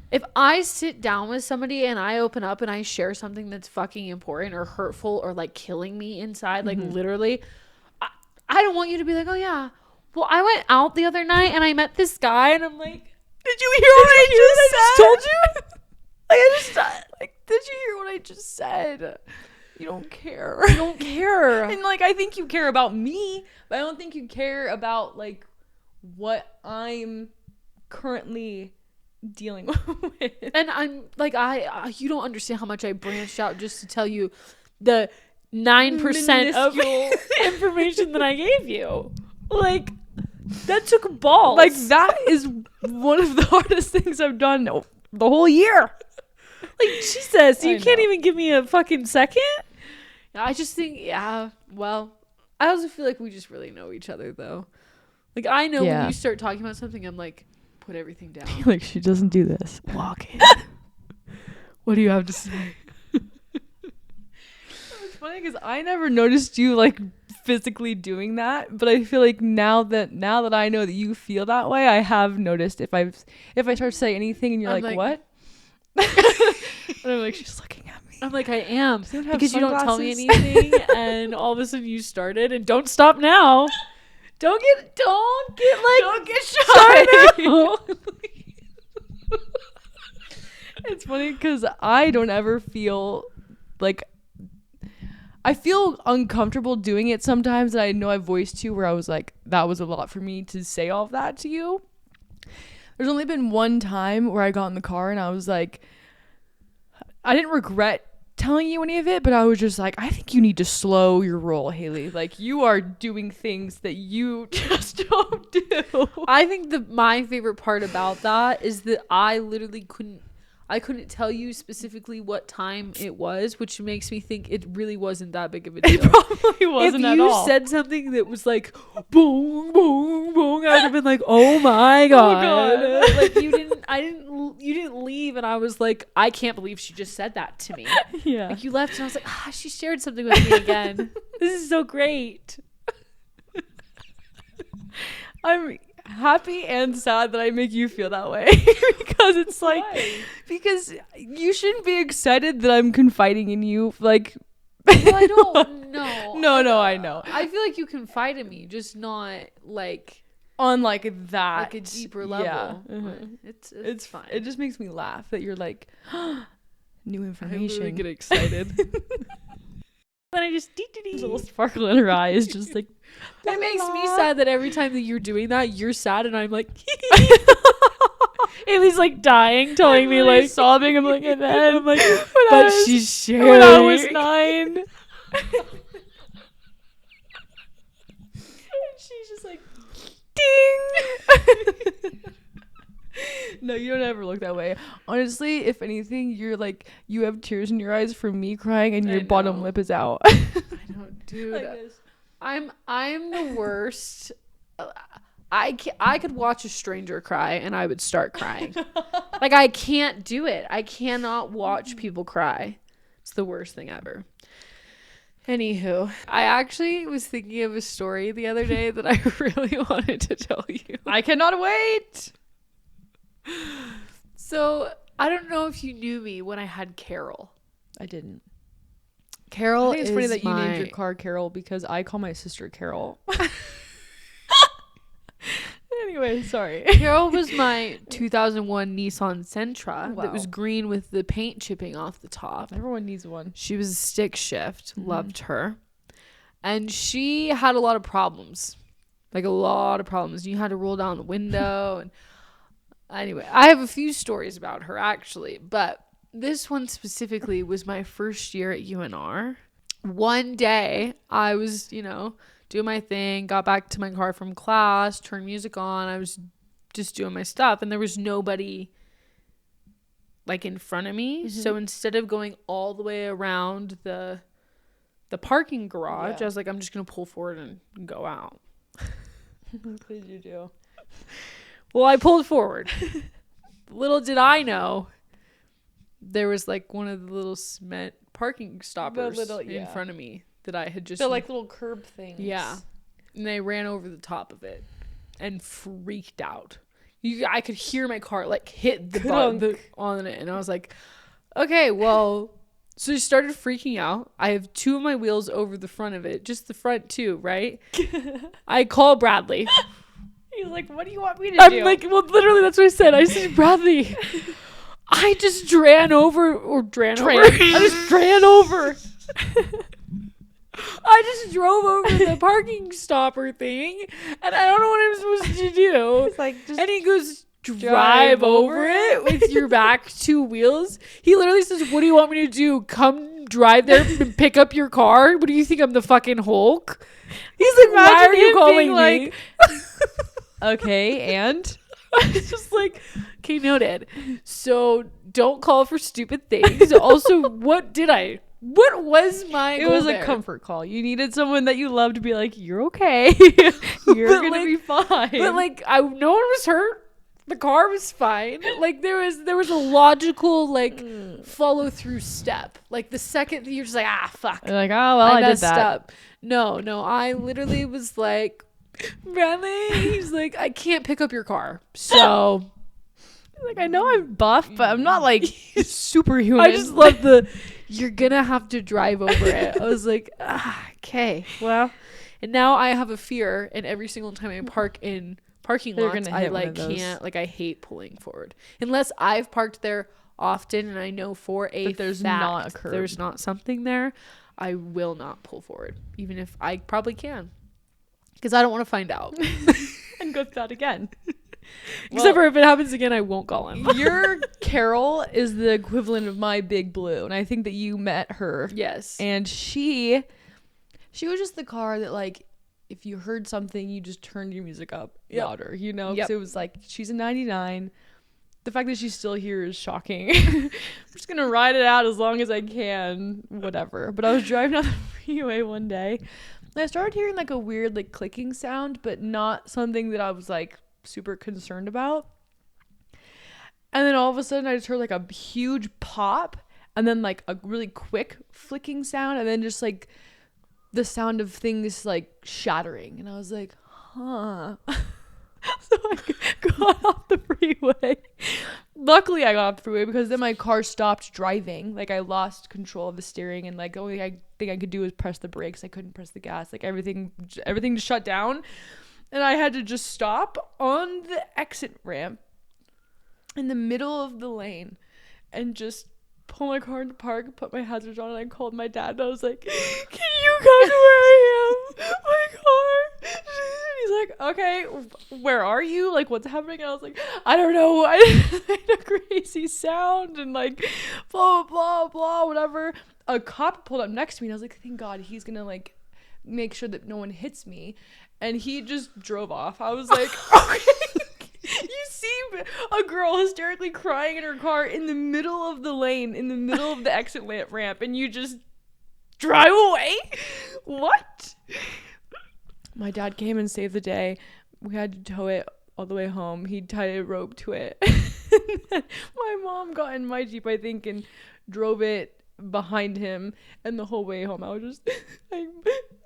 If I sit down with somebody and I open up and I share something that's fucking important or hurtful or, like, killing me inside, like, literally, I don't want you to be like, oh yeah, well, I went out the other night and I met this guy and I'm like, did you hear what I just told you? Did you hear what I just said? You don't care. You don't care. And, like, I think you care about me, but I don't think you care about, like, what I'm currently dealing with. And I'm like, you don't understand how much I branched out just to tell you the 9% of information that I gave you. Like, that took balls. Like, that is one of the hardest things I've done the whole year. Like, Jesus, you I can't know. even give me a fucking second? I just think, well, I also feel like we just really know each other, though. Like, I know when you start talking about something, I'm like, put everything down. Like, she doesn't do this. Walk in. What do you have to say? It's funny because I never noticed you like physically doing that, but I feel like now that I know that you feel that way, I have noticed if I start to say anything and you're I'm like, like what? And I'm like, she's looking at me. I'm like, I am. You don't have Because you don't tell me sunglasses? anything, and all of a sudden you started, and don't stop now. Don't get shy. now. It's funny because I don't ever feel like I feel uncomfortable doing it sometimes, and I know I voiced you where I was like, that was a lot for me to say all of that to you. There's only been one time where I got in the car and I was like, I didn't regret telling you any of it, but I was just like, I think you need to slow your roll, Haley. Like, you are doing things that you just don't do. I think my favorite part about that is that I literally couldn't tell you specifically what time it was, which makes me think it really wasn't that big of a deal. It probably wasn't at all. If you said something that was like, boom, boom, boom, I would have been like, oh my God. Like, you didn't leave, and I was like, I can't believe she just said that to me. Yeah. Like, you left, and I was like, she shared something with me again. This is so great. I'm happy and sad that I make you feel that way because it's like, because you shouldn't be excited that I'm confiding in you. Like, well, I don't know. No, I know. I feel like you confide in me, just not like On like that, like a deeper level. Yeah. Mm-hmm. It's fine. It just makes me laugh that you're like, new information. I really get excited. Then I just There's a little sparkle in her eye is just like, that makes me sad that every time that you're doing that, you're sad, and I'm like, Haley's like dying, telling me like sobbing. I'm like, and then I'm like, she's sharing. When I was 9. And she's just like, ding. No, you don't ever look that way. Honestly, if anything, you're like, you have tears in your eyes from me crying, and your bottom lip is out. I don't, dude. Like this. I'm the worst. I could watch a stranger cry and I would start crying. Like, I can't do it. I cannot watch people cry. It's the worst thing ever. Anywho, I actually was thinking of a story the other day that I really wanted to tell you. I cannot wait. So, I don't know if you knew me when I had Carol. I didn't. Carol, I think it's funny that you named my your car Carol because I call my sister Carol. Anyway, sorry. Carol was my 2001 Nissan Sentra that was Wow. green with the paint chipping off the top. Everyone needs one. She was a stick shift. Loved her. And she had a lot of problems. Like, a lot of problems. You had to roll down the window. And anyway, I have a few stories about her, actually. But this one specifically was my first year at UNR. One day, I was, doing my thing, got back to my car from class, turned music on. I was just doing my stuff, and there was nobody like in front of me. So instead of going all the way around the parking garage, I was like, I'm just gonna pull forward and go out. What did you do? Well, I pulled forward. Little did I know, there was like one of the little cement parking stoppers in front of me that I had just... They're like little curb things. Yeah. And they ran over the top of it and freaked out. I could hear my car like hit the button on it. And I was like, okay, well... So she started freaking out. I have 2 of my wheels over the front of it. Just the front 2, right? I call Bradley. He's like, what do you want me to do? I'm like, well, literally, that's what I said. I said, Bradley, I just ran over. I just ran over. I just drove over the parking stopper thing, and I don't know what I'm supposed to do. It's like, just and he goes, drive over it with your back 2 wheels. He literally says, what do you want me to do? Come drive there and pick up your car? What do you think, I'm the fucking Hulk? He's like, why are you calling me? Okay, and It's just like, okay, noted. So don't call for stupid things. Also, what was my It goal was there? a comfort call. You needed someone that you loved to be like, you're okay. You're But, gonna like- be fine. But like, no one was hurt. The car was fine. Like there was a logical like follow through step. Like the second you're just like, fuck. You're like, oh well, I did messed that. up. No, I literally was like, Bradley. He's like, I can't pick up your car. So Like, I know I'm buff, but I'm not like superhuman. I just love the you're gonna have to drive over it. I was like, okay, well. And now I have a fear, and every single time I park in parking They're lots, gonna I hit one like of those. can't, like I hate pulling forward unless I've parked there often and I know for a That there's fact not a curb. there's not something there. I will not pull forward, even if I probably can, because I don't want to find out. and go through that again. Except for if it happens again, I won't call him. Your Carol is the equivalent of my Big Blue, and I think that you met her. Yes. And she was just the car that, like, if you heard something, you just turned your music up louder, you know? 'Cause Yep. it was like, she's a 99. The fact that she's still here is shocking. I'm just gonna ride it out as long as I can, whatever. But I was driving down the freeway one day, and I started hearing like a weird like clicking sound, but not something that I was like super concerned about. And then all of a sudden I just heard like a huge pop, and then like a really quick flicking sound, and then just like the sound of things like shattering. And I was like, huh. So I got off the freeway. Luckily I got off the freeway, because then my car stopped driving. Like I lost control of the steering, and like the only thing I could do was press the brakes. I couldn't press the gas. Like everything just shut down, and I had to just stop on the exit ramp in the middle of the lane and just pull my car into park, put my hazards on, and I called my dad, and I was like, can you come to where I am? My car. He's like, okay, where are you? Like, what's happening? And I was like, I don't know. I made a crazy sound and like blah, blah, blah, whatever. A cop pulled up next to me, and I was like, thank God, he's gonna like make sure that no one hits me. And he just drove off. I was like, okay. You see a girl hysterically crying in her car in the middle of the lane, in the middle of the exit ramp, and you just drive away? What? My dad came and saved the day. We had to tow it all the way home. He tied a rope to it. My mom got in my Jeep, I think, and drove it behind him, and the whole way home I was just I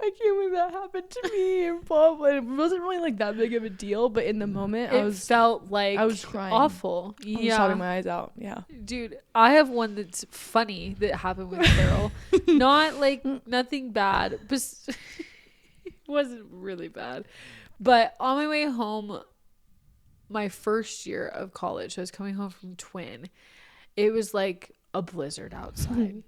can't believe that happened to me, and blah, blah. It wasn't really like that big of a deal, but in the moment It felt like I was crying. awful. I was sobbing my eyes out. Yeah. Dude, I have one that's funny that happened with Carol. Not like nothing bad, but it wasn't really bad. But on my way home, my first year of college, I was coming home from Twin. It was like a blizzard outside,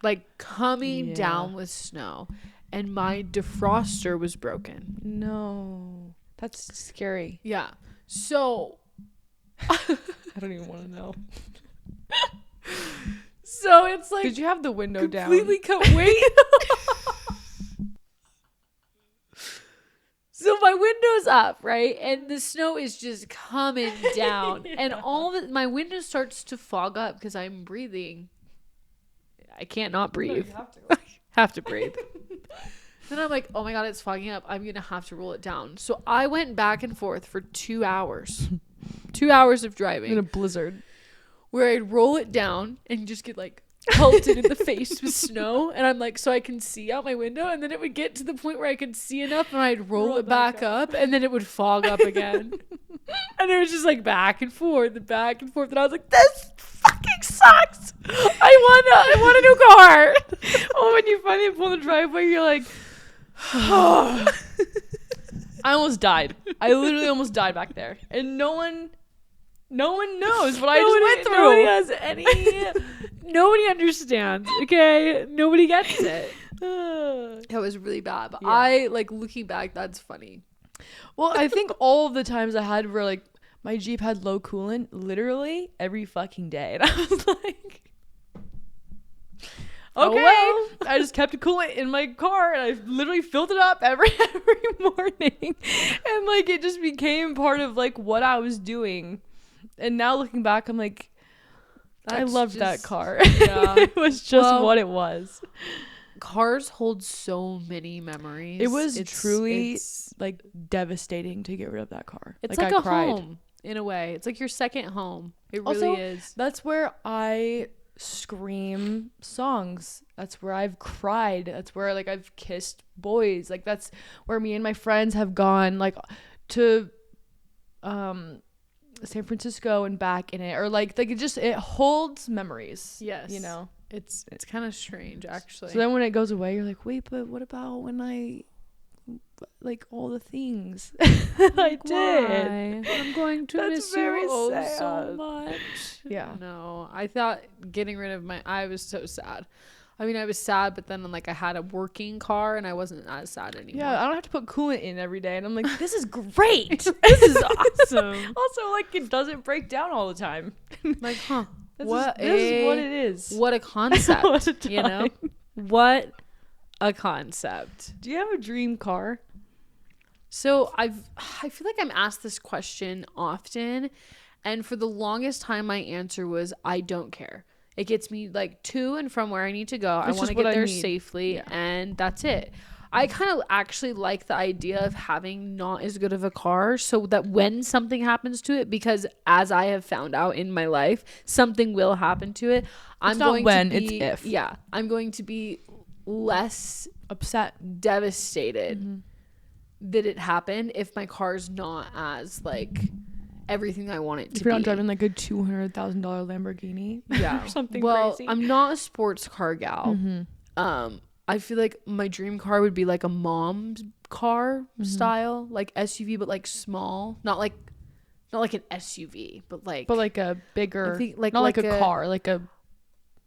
like coming down with snow, and my defroster was broken. No, that's scary. Yeah. So I don't even want to know. So it's like, did you have the window completely down? wait. So my window's up, right? And the snow is just coming down. And my window starts to fog up because I'm breathing. I can't not breathe. You have to. Have to breathe. Then I'm like, oh my God, it's fogging up. I'm going to have to roll it down. So I went back and forth for 2 hours. 2 hours of driving. In a blizzard. Where I'd roll it down and just get like pelted in the face with snow, and I'm like, so I can see out my window, and then it would get to the point where I could see enough, and I'd roll it back up, and then it would fog up again. And it was just like back and forth, and I was like, this fucking sucks. I want a new car. Oh, when you finally pull the driveway, you're like, oh. I almost died. I literally almost died back there, and no one knows what I just went through. Nobody has any. Nobody understands. Okay, nobody gets it. That was really bad. But Yeah. I like looking back. That's funny. Well, I think all of the times I had were like my Jeep had low coolant literally every fucking day, and I was like, Okay. Oh, I just kept coolant in my car and I literally filled it up every morning. And like it just became part of like what I was doing. And now looking back, I'm like, I loved that car. Yeah. It was just what it was. Cars hold so many memories. It was truly like devastating to get rid of that car. It's like like I a cried. home in a way. It's like your second home. It Also, really is. That's where I scream songs. That's where I've cried. That's where like I've kissed boys. Like that's where me and my friends have gone like to San Francisco and back in it, or like it holds memories. Yes. You know, It's kind of strange actually. so then when it goes away, you're like, wait, but what about when I like all the things I did? Why? I'm going to That's miss very you so sad. much. Yeah. No, I thought getting rid of I was so sad. I mean, I was sad, but then like I had a working car and I wasn't as sad anymore. Yeah, I don't have to put coolant in every day, and I'm like, this is great. This is awesome. Also, like it doesn't break down all the time. Like, huh? This is what it is. What a concept. What a you know? What a concept. Do you have a dream car? So I feel like I'm asked this question often, and for the longest time my answer was I don't care. It gets me like to and from where I need to go. I want to get there safely, and that's it. I kind of actually like the idea of having not as good of a car so that when something happens to it, because as I have found out in my life, something will happen to it. It's if. Yeah. I'm going to be less upset, devastated that it happened if my car's not as like everything I want it to be. If you're not driving like a $200,000 Lamborghini, yeah, or something crazy. I'm not a sports car gal. I feel like my dream car would be like a mom's car style, like SUV, but like small, not like an SUV, but like a bigger, I think like not like a car, like a.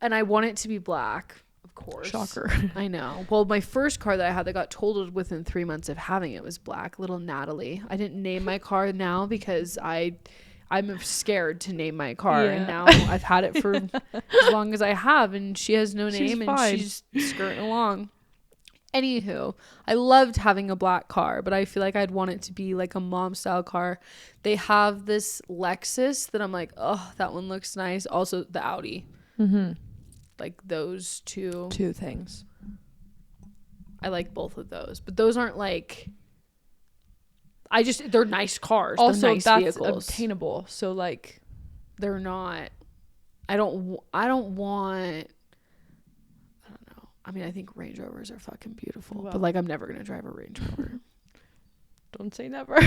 And I want it to be black, of course. Shocker. I know. Well, my first car that I had that got totaled within 3 months of having it was black. Little Natalie. I didn't name my car now because I'm scared to name my car, and now I've had it for as long as I have, and she has no name, and she's skirting along. Anywho, I loved having a black car, but I feel like I'd want it to be like a mom style car. They have this Lexus that I'm like, oh, that one looks nice. Also, the Audi. Like those two things. I like both of those, but those aren't like. They're nice cars. Also, they're nice that's vehicles. obtainable. So like, they're not. I don't want. I don't know. I mean, I think Range Rovers are fucking beautiful, but like, I'm never gonna drive a Range Rover. Don't say never.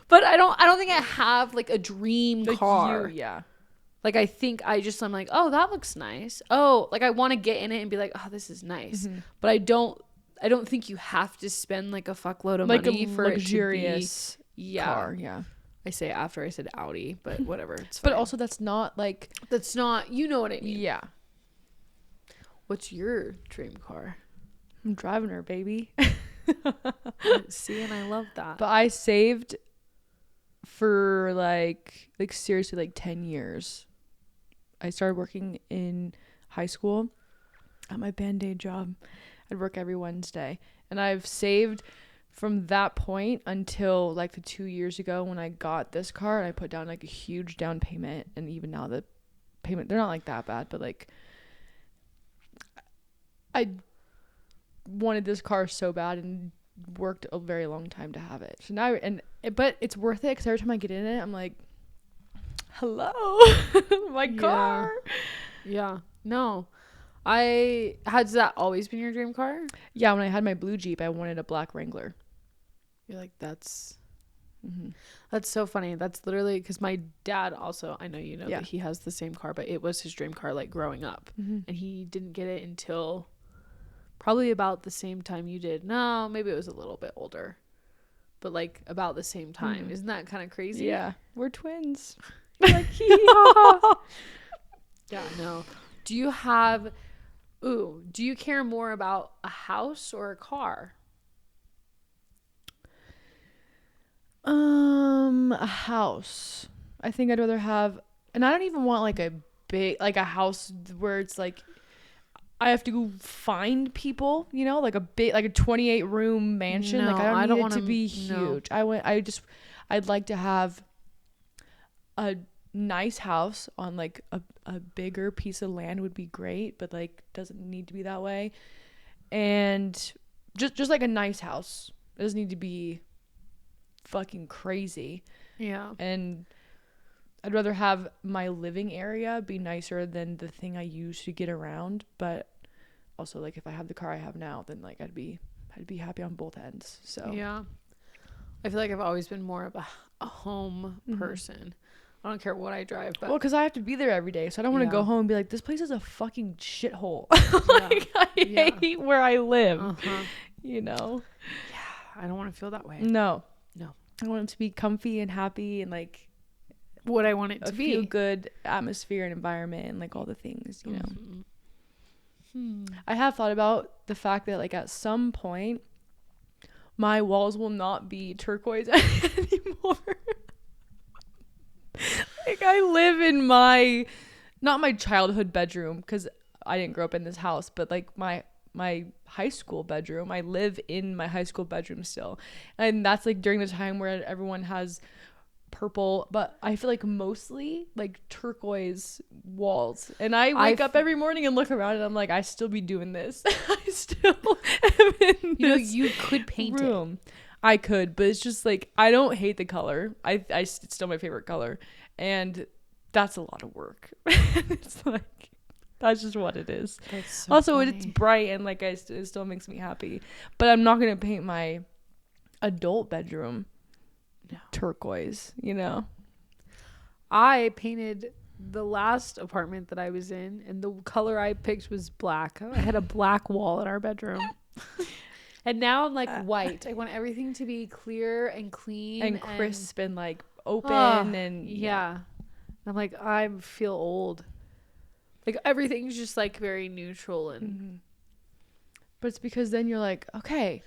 But I don't think I have like a dream car. Yeah. Like I'm like, oh, that looks nice. Oh, like I want to get in it and be like, oh, this is nice. But I don't think you have to spend like a fuckload of money for luxurious it to be car. Yeah. I say after I said Audi, but whatever. It's but fine. also that's not, you know what I mean. Yeah. What's your dream car? I'm driving her, baby. See, and I love that. But I saved for like seriously like 10 years. I started working in high school at my Band-Aid job. I'd work every Wednesday, and I've saved from that point until like the 2 years ago when I got this car, and I put down like a huge down payment. And even now the payment, they're not like that bad, but like I wanted this car so bad and worked a very long time to have it. So now, but it's worth it because every time I get in it, I'm like, hello, my car. Yeah. No. Has that always been your dream car? Yeah, when I had my blue Jeep, I wanted a black Wrangler. You're like, that's so funny. That's literally because my dad also, I know you know that he has the same car, but it was his dream car like growing up. And he didn't get it until probably about the same time you did. No, maybe it was a little bit older, but like about the same time. Isn't that kind of crazy? Yeah, we're twins. You're like, yeah, no. Do you care more about a house or a car? A house. I think I'd rather have, and I don't even want like a big, like a house where it's like I have to go find people, you know, like a big, like a 28 room mansion. No, like I don't need it to be no. huge. I'd like to have a nice house on like a bigger piece of land would be great, but like doesn't need to be that way. And just like a nice house. It doesn't need to be fucking crazy. Yeah. And I'd rather have my living area be nicer than the thing I use to get around. But also, like, if I have the car I have now, then like I'd be happy on both ends. So yeah, I feel like I've always been more of a home person. I don't care what I drive, but well, because I have to be there every day, so I don't want to go home and be like, this place is a fucking shithole. Like, I hate where I live. You know? Yeah, I don't want to feel that way. No. I want it to be comfy and happy and like what I want it to be. Feel good atmosphere and environment and like all the things, you know. I have thought about the fact that like at some point my walls will not be turquoise anymore. Like I live in not my childhood bedroom because I didn't grow up in this house, but like my high school bedroom. I live in my high school bedroom still, and that's like during the time where everyone has purple, but I feel like mostly like turquoise walls. And I wake up every morning and look around and I'm like, I still be doing this. I still am in this you could paint room. I could, but it's just like I don't hate the color. It's still my favorite color, and that's a lot of work. It's like that's just what it is. So also, funny. it's bright and like it still makes me happy. But I'm not gonna paint my adult bedroom turquoise, you know. I painted the last apartment that I was in, and the color I picked was black. I had a black wall in our bedroom. And now I'm like white. I want everything to be clear and clean and crisp and like open and yeah. I'm like, I feel old. Like everything's just like very neutral and but it's because then you're like, okay.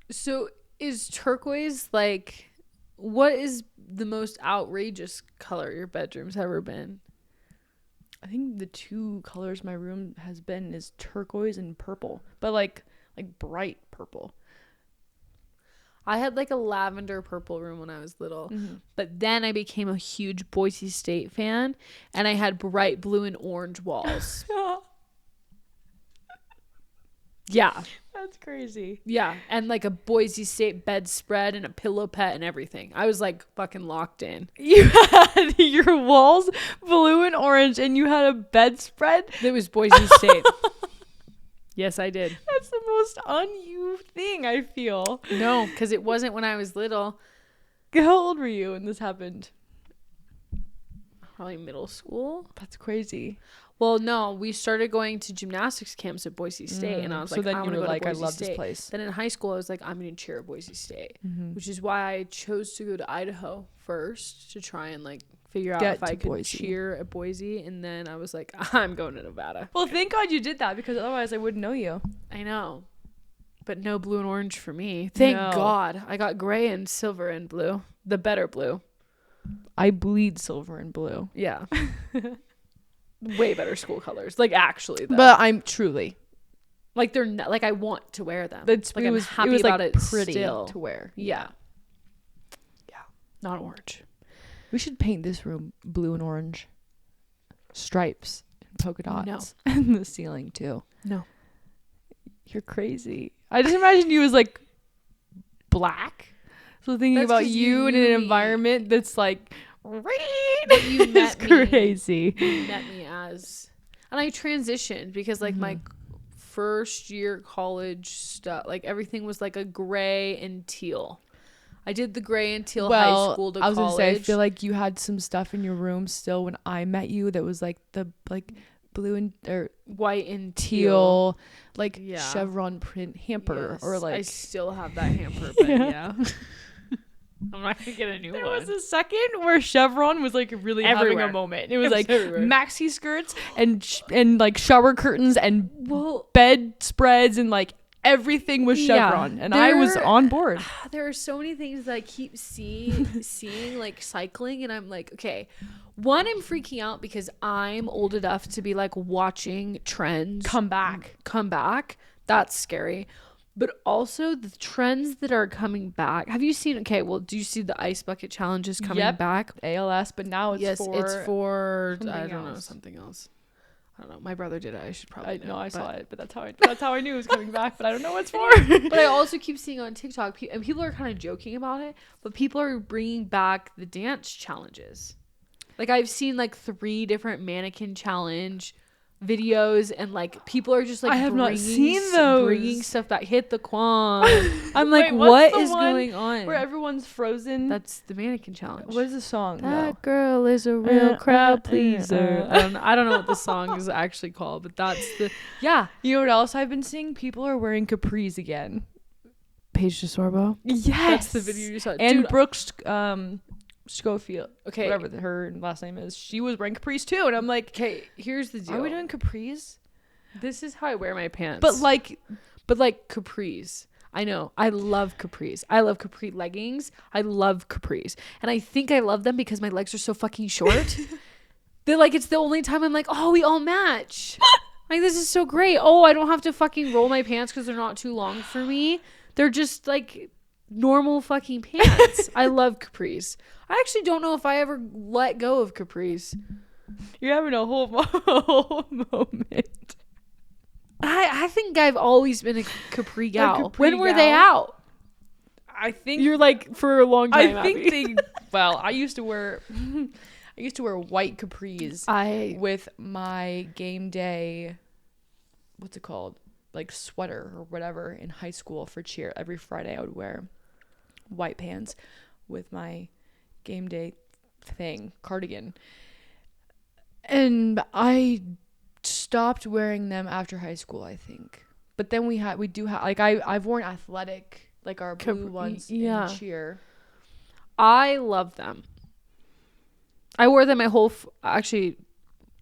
So is turquoise like, what is the most outrageous color your bedroom's ever been? I think the two colors my room has been is turquoise and purple, but like bright purple. I had like a lavender purple room when I was little, but then I became a huge Boise State fan, and I had bright blue and orange walls. Yeah. That's crazy. Yeah, and like a Boise State bedspread and a pillow pet and everything. I was like fucking locked in. You had your walls blue and orange, and you had a bedspread that was Boise State. Yes, I did. That's the most un-you thing, I feel. No, because it wasn't when I was little. How old were you when this happened? Probably middle school. That's crazy. Well, no, we started going to gymnastics camps at Boise State, and I was so like, then I you want to were go like, to Boise I love State. this place. Then in high school, I was like, I'm going to cheer at Boise State, which is why I chose to go to Idaho first to try and like figure out if I could cheer at Boise, and then I was like, I'm going to Nevada. Well, thank God you did that, because otherwise I wouldn't know you. I know, but no blue and orange for me. Thank God. I got gray and silver and blue, the better blue. I bleed silver and blue. Yeah. Way better school colors, like actually though. But I'm truly like, they're not, like I want to wear them. It's like it I'm was, happy it was about like it pretty still to wear. Yeah, not orange. We should paint this room blue and orange stripes and polka dots. No. And the ceiling too. No, you're crazy. I just imagine you as like black. So thinking about you in an environment that's like you met crazy. You met me as, and I transitioned because like my first year college stuff, like everything was like a gray and teal. I did the gray and teal high school to college. I was gonna say, I feel like you had some stuff in your room still when I met you that was like the like blue and or white and teal like chevron print hamper, or like I still have that hamper, but yeah. I'm not gonna get a new one. There was a second where chevron was like really having a moment. It was like maxi skirts and like shower curtains and bed spreads and like everything was chevron, and I was on board. There are so many things that I keep seeing like cycling, and I'm like, okay, One, I'm freaking out because I'm old enough to be like watching trends Come back. That's scary. But also the trends that are coming back. Have you seen? Okay, well, do you see the ice bucket challenges coming back? ALS, but now it's for I don't know, something else. I don't know. My brother did it. I should probably know. I saw it, but that's how I knew it was coming back. But I don't know what it's for. But I also keep seeing on TikTok, and people are kind of joking about it, but people are bringing back the dance challenges. Like I've seen like 3 different mannequin challenge videos, and like people are just like, I have not seen those. Bringing stuff back. Hit the Quan. I'm like, Wait, what is going on? Where everyone's frozen. That's the mannequin challenge. What is the song? That girl is a real crowd pleaser. I don't know what the song is actually called, but that's the You know what else I've been seeing? People are wearing capris again. Paige DeSorbo. Yes, that's the video you saw. And Dude, Brooks Schofield, okay, whatever her last name is, she was wearing capris too, and I'm like, okay, here's the deal. Are we doing capris? This is how I wear my pants. But like capris. I know. I love capris. I love capri leggings. I love capris. And I think I love them because my legs are so fucking short. They're like, it's the only time I'm like, oh, we all match. Like, this is so great. Oh, I don't have to fucking roll my pants because they're not too long for me. They're just like normal fucking pants. I love capris. I actually don't know if I ever let go of capris. You're having a whole moment. I think I've always been a capri gal. When were gal? they out? I think You're like for a long time. I think they. Well, I used to wear white capris with my game day. What's it called? Like sweater or whatever in high school for cheer. Every Friday I would wear white pants with my game day cardigan. And I stopped wearing them after high school, I think. But then we do have like I've worn athletic, like our blue ones in cheer. I love them. I wore them my whole actually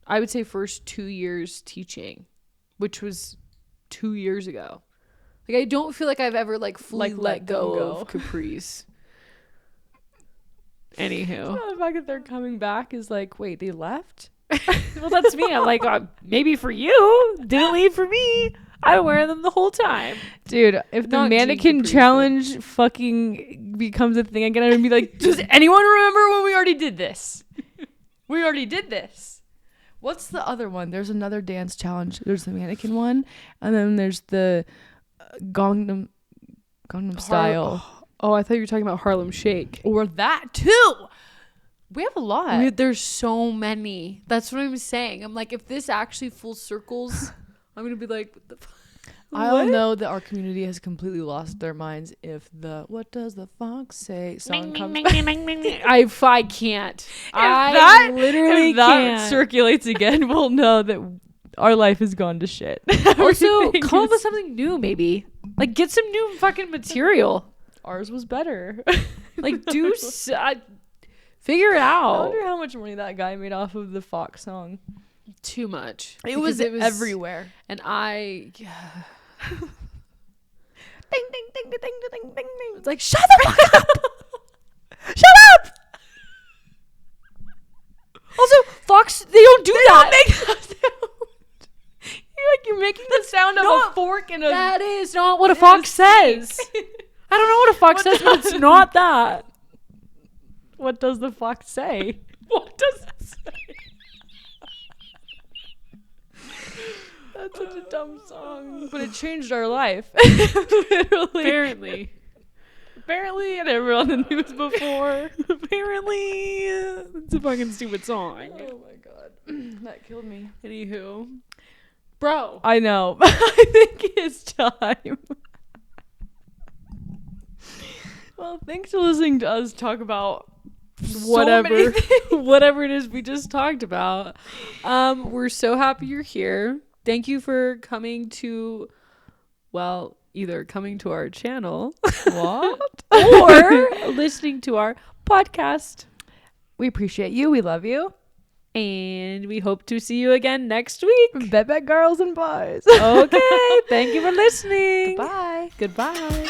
I would say first 2 years teaching, which was 2 years ago. Like I don't feel like I've ever like fully let go of capris. Anywho, The fact that they're coming back is like, wait, they left? well, that's me. I'm like, maybe for you, didn't leave for me. I wear them the whole time, dude. If the mannequin challenge fucking becomes a thing again, I'm gonna be like, does anyone remember when we already did this? We already did this. What's the other one? There's another dance challenge. There's the mannequin one, and then there's the Gangnam Style. Oh, I thought you were talking about Harlem Shake. Or that too. We have a lot. There's so many. That's what I'm saying. I'm like, if this actually full circles, I'm going to be like, what the fuck? I know that our community has completely lost their minds if the "What Does the Fox Say" song comes back. I can't. I literally if that can't. circulates again, we'll know that our life has gone to shit. Also, come up with something new, maybe. Like, get some new fucking material. Ours was better. Like, figure it out. I wonder how much money that guy made off of the Fox song. Too much. It was everywhere. And ding, ding, ding, ding, ding, ding, ding, ding. It's like, shut the fuck up! Shut up! Also, Fox, they don't do that. Don't make that sound. You're making the sound of a fork and a... That is not what a fox says. I don't know what a fox says, but it's not that. What does the fox say? What does it say? That's such a dumb song. But it changed our life. Literally. Apparently, and everyone on the news before. Apparently, it's a fucking stupid song. Oh my god. That killed me. Anywho. Bro. I know. I think it's time. Well, thanks for listening to us talk about whatever it is we just talked about. We're so happy you're here. Thank you for coming to, well, either coming to our channel or listening to our podcast. We appreciate you. We love you. And we hope to see you again next week. Bet girls and boys. Okay. Thank you for listening. Goodbye. Goodbye.